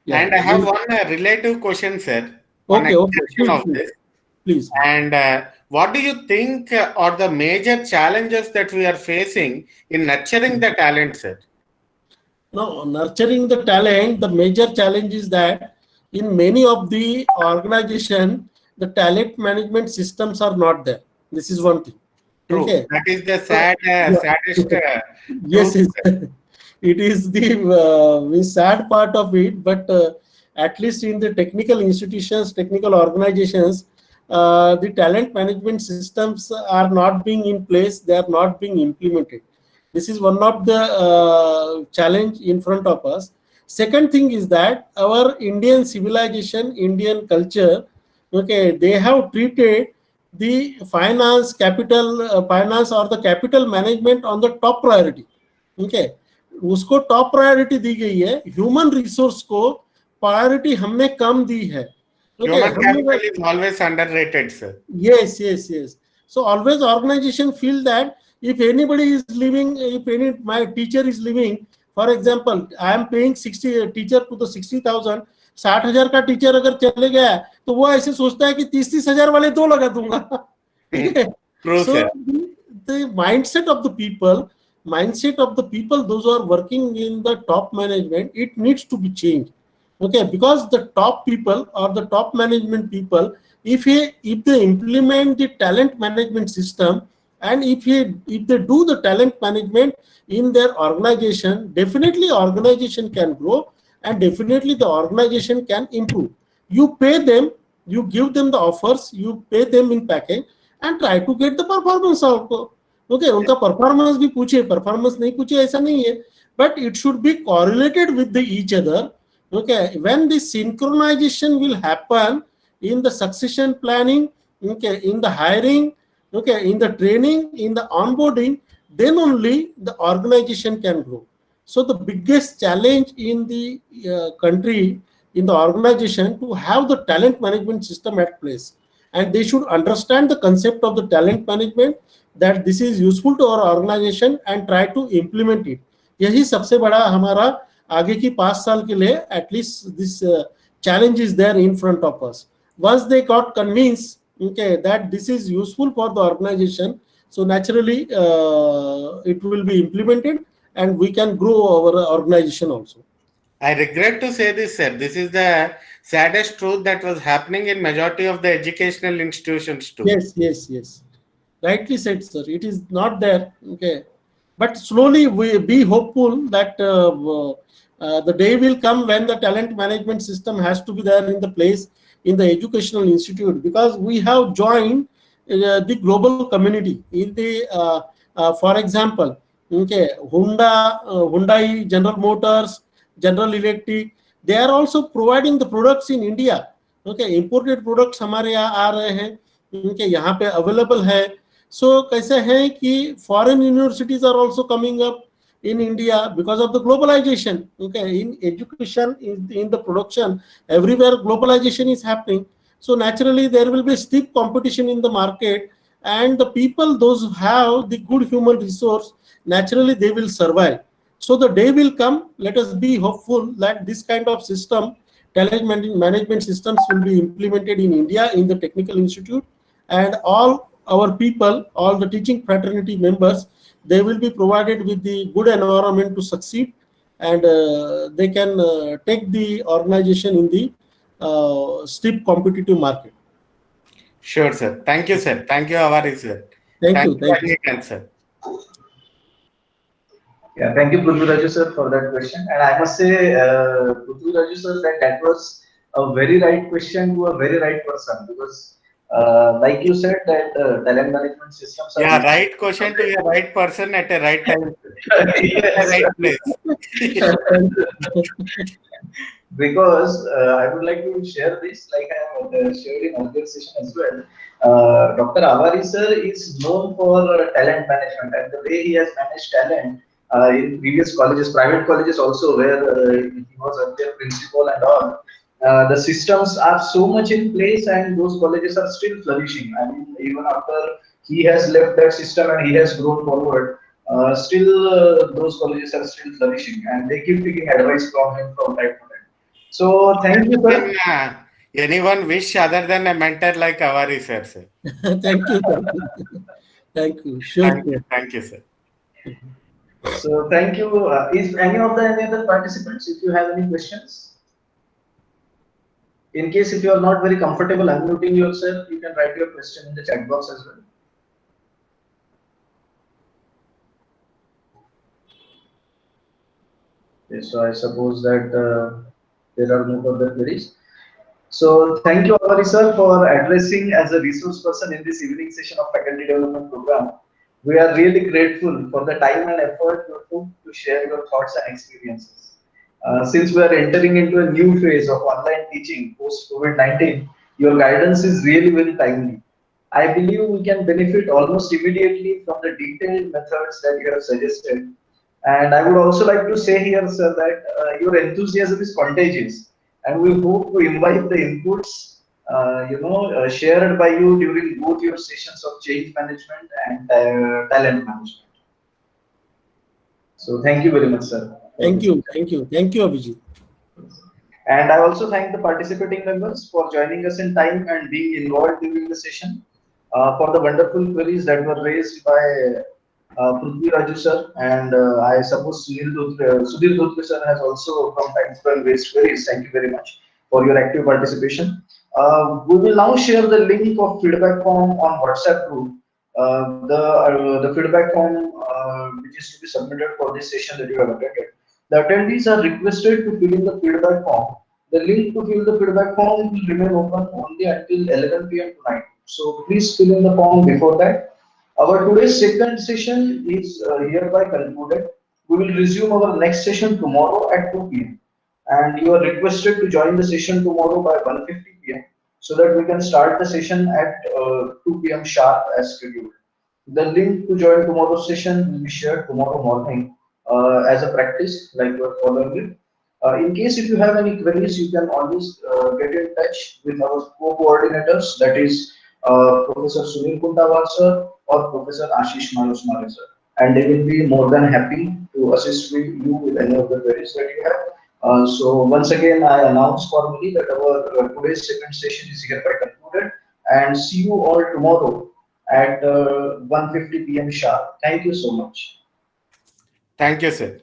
[SPEAKER 2] Yeah.
[SPEAKER 3] And I have one relative question, sir, on
[SPEAKER 2] Okay, okay.
[SPEAKER 3] extension of
[SPEAKER 2] Please.
[SPEAKER 3] this.
[SPEAKER 2] Please.
[SPEAKER 3] And what do you think are the major challenges that we are facing in nurturing the talent, sir?
[SPEAKER 2] No, nurturing the talent, the major challenge is that in many of the organization, the talent management systems are not there. This is one thing.
[SPEAKER 3] True.
[SPEAKER 2] Okay.
[SPEAKER 3] That is the
[SPEAKER 2] Yeah.
[SPEAKER 3] saddest
[SPEAKER 2] Yes,
[SPEAKER 3] truth.
[SPEAKER 2] it is the sad part of it, but at least in the technical institutions, technical organizations, the talent management systems are not being in place, they are not being implemented. This is one of the challenge in front of us. Second thing is that our Indian civilization, Indian culture, okay, they have treated the finance or the capital management on the top priority. Okay, उसको top priority दी गई है, human resource को priority हमने कम दी है.
[SPEAKER 3] Human capital is always underrated, sir.
[SPEAKER 2] Yes. So always organization feel that if anybody is leaving, if any my teacher is leaving, for example, I am paying 60 teacher to the 60,000, 60,000 का teacher अगर चले गया तो वो ऐसे सोचता है कि 30,000 वाले दो लगा दूंगा.
[SPEAKER 3] True,
[SPEAKER 2] So
[SPEAKER 3] sir.
[SPEAKER 2] the mindset of the people, those who are working in the top management, it needs to be changed. Okay, because the top people or the top management people, if they implement the talent management system, and if they do the talent management in their organization, definitely organization can grow and definitely the organization can improve. You pay them, you give them the offers, you pay them in package and try to get the performance also. Okay, उनका performance भी पूछे, performance नहीं पूछे ऐसा नहीं है, but it should be correlated with the each other. Okay, when the synchronization will happen in the succession planning, okay, in the hiring, okay, in the training, in the onboarding, then only the organization can grow. So the biggest challenge in the country, in the organization, to have the talent management system at place, and they should understand the concept of the talent management, that this is useful to our organization and try to implement it. यही सबसे बड़ा हमारा आगे की 5 साल के लिए at least this challenge is there in front of us. Once they got convinced, okay, that this is useful for the organization, so naturally it will be implemented and we can grow our organization also.
[SPEAKER 3] I regret to say this, sir. This is the saddest truth that was happening in majority of the educational institutions too.
[SPEAKER 2] Yes. Rightly said, sir. It is not there. Okay, but slowly we be hopeful that the day will come when the talent management system has to be there in the place in the educational institute, because we have joined the global community in the for example, okay, Hyundai, General Motors, General Electric, they are also providing the products in India. Okay, imported products हमारे यहाँ आ रहे हैं, उनके यहाँ पे available है. So कैसे है कि foreign universities are also coming up in India because of the globalization. Okay, in education, in the production, everywhere globalization is happening. So naturally there will be steep competition in the market, and the people, those who have the good human resource, naturally they will survive. So the day will come, let us be hopeful that this kind of system, talent management systems, will be implemented in India in the technical institute, and all our people, all the teaching fraternity members, they will be provided with the good environment to succeed, and they can take the organization in the steep competitive market.
[SPEAKER 3] Sure, sir. Thank you, sir. Thank you, Awari, sir.
[SPEAKER 2] Thank
[SPEAKER 3] Thank
[SPEAKER 2] you.
[SPEAKER 3] you
[SPEAKER 2] Thank you.
[SPEAKER 3] again, sir.
[SPEAKER 1] Yeah, thank you, Prithvi Raju sir, for that question. And I must say, Prithvi Raju sir, that was a very right question to a very right person, because, like you said, that talent management systems are
[SPEAKER 3] Yeah,
[SPEAKER 1] basically
[SPEAKER 3] right question to a right person at a right time, sir. At a
[SPEAKER 1] yes,
[SPEAKER 3] right place.
[SPEAKER 2] Thank you.
[SPEAKER 1] because I would like to share this, like I have shared in earlier session as well. Dr. Awari sir is known for talent management, and the way he has managed talent in previous colleges, private colleges also, where he was earlier principal and all. The systems are so much in place, and those colleges are still flourishing. I mean, even after he has left that system and he has grown forward, still those colleges are still flourishing, and they keep taking advice from him from time to time. So thank you,
[SPEAKER 3] Can
[SPEAKER 1] sir.
[SPEAKER 3] anyone wish other than a mentor like Awari, sir?
[SPEAKER 2] Thank you. Thank you. Thank you. Sure.
[SPEAKER 3] Thank you, sir.
[SPEAKER 1] So thank you. If any other participants, if you have any questions, in case if you are not very comfortable unmuting yourself, you can write your question in the chat box as well. Okay, so I suppose that there are no further queries. So thank you, Awari sir, for addressing as a resource person in this evening session of Faculty Development Program. We are really grateful for the time and effort you took to share your thoughts and experiences. Since we are entering into a new phase of online teaching post COVID-19, your guidance is really very timely. I believe we can benefit almost immediately from the detailed methods that you have suggested. And I would also like to say here, sir, that your enthusiasm is contagious, and we hope to invite the inputs, shared by you during both your sessions of change management and talent management. So thank you very much, sir.
[SPEAKER 2] Thank you. Thank you. Thank you, Abhijit.
[SPEAKER 1] And I also thank the participating members for joining us in time and being involved during the session, for the wonderful queries that were raised by Prithvi Raju sir, and I suppose Sudhir Dhotre sir has also from time to time raised queries. Thank you very much for your active participation. We will now share the link of feedback form on WhatsApp group. The feedback form which is to be submitted for this session that you have attended. The attendees are requested to fill in the feedback form. The link to fill the feedback form will remain open only until 11 p.m. tonight. So please fill in the form before that. Our today's second session is hereby concluded. We will resume our next session tomorrow at 2 p.m. And you are requested to join the session tomorrow by 1:50 p.m. so that we can start the session at 2 p.m. sharp as scheduled. The link to join tomorrow's session will be shared tomorrow morning as a practice, like you are following it. In case if you have any queries, you can always get in touch with our co-coordinators, that is Professor Sunil Kuntawar sir or Professor Ashish Manusmare sir, and they will be more than happy to assist with you with any of the queries that you have. So once again, I announce formally that our today's second session is hereby concluded, and see you all tomorrow at 1:50 p.m. sharp. Thank you so much.
[SPEAKER 3] Thank you, sir.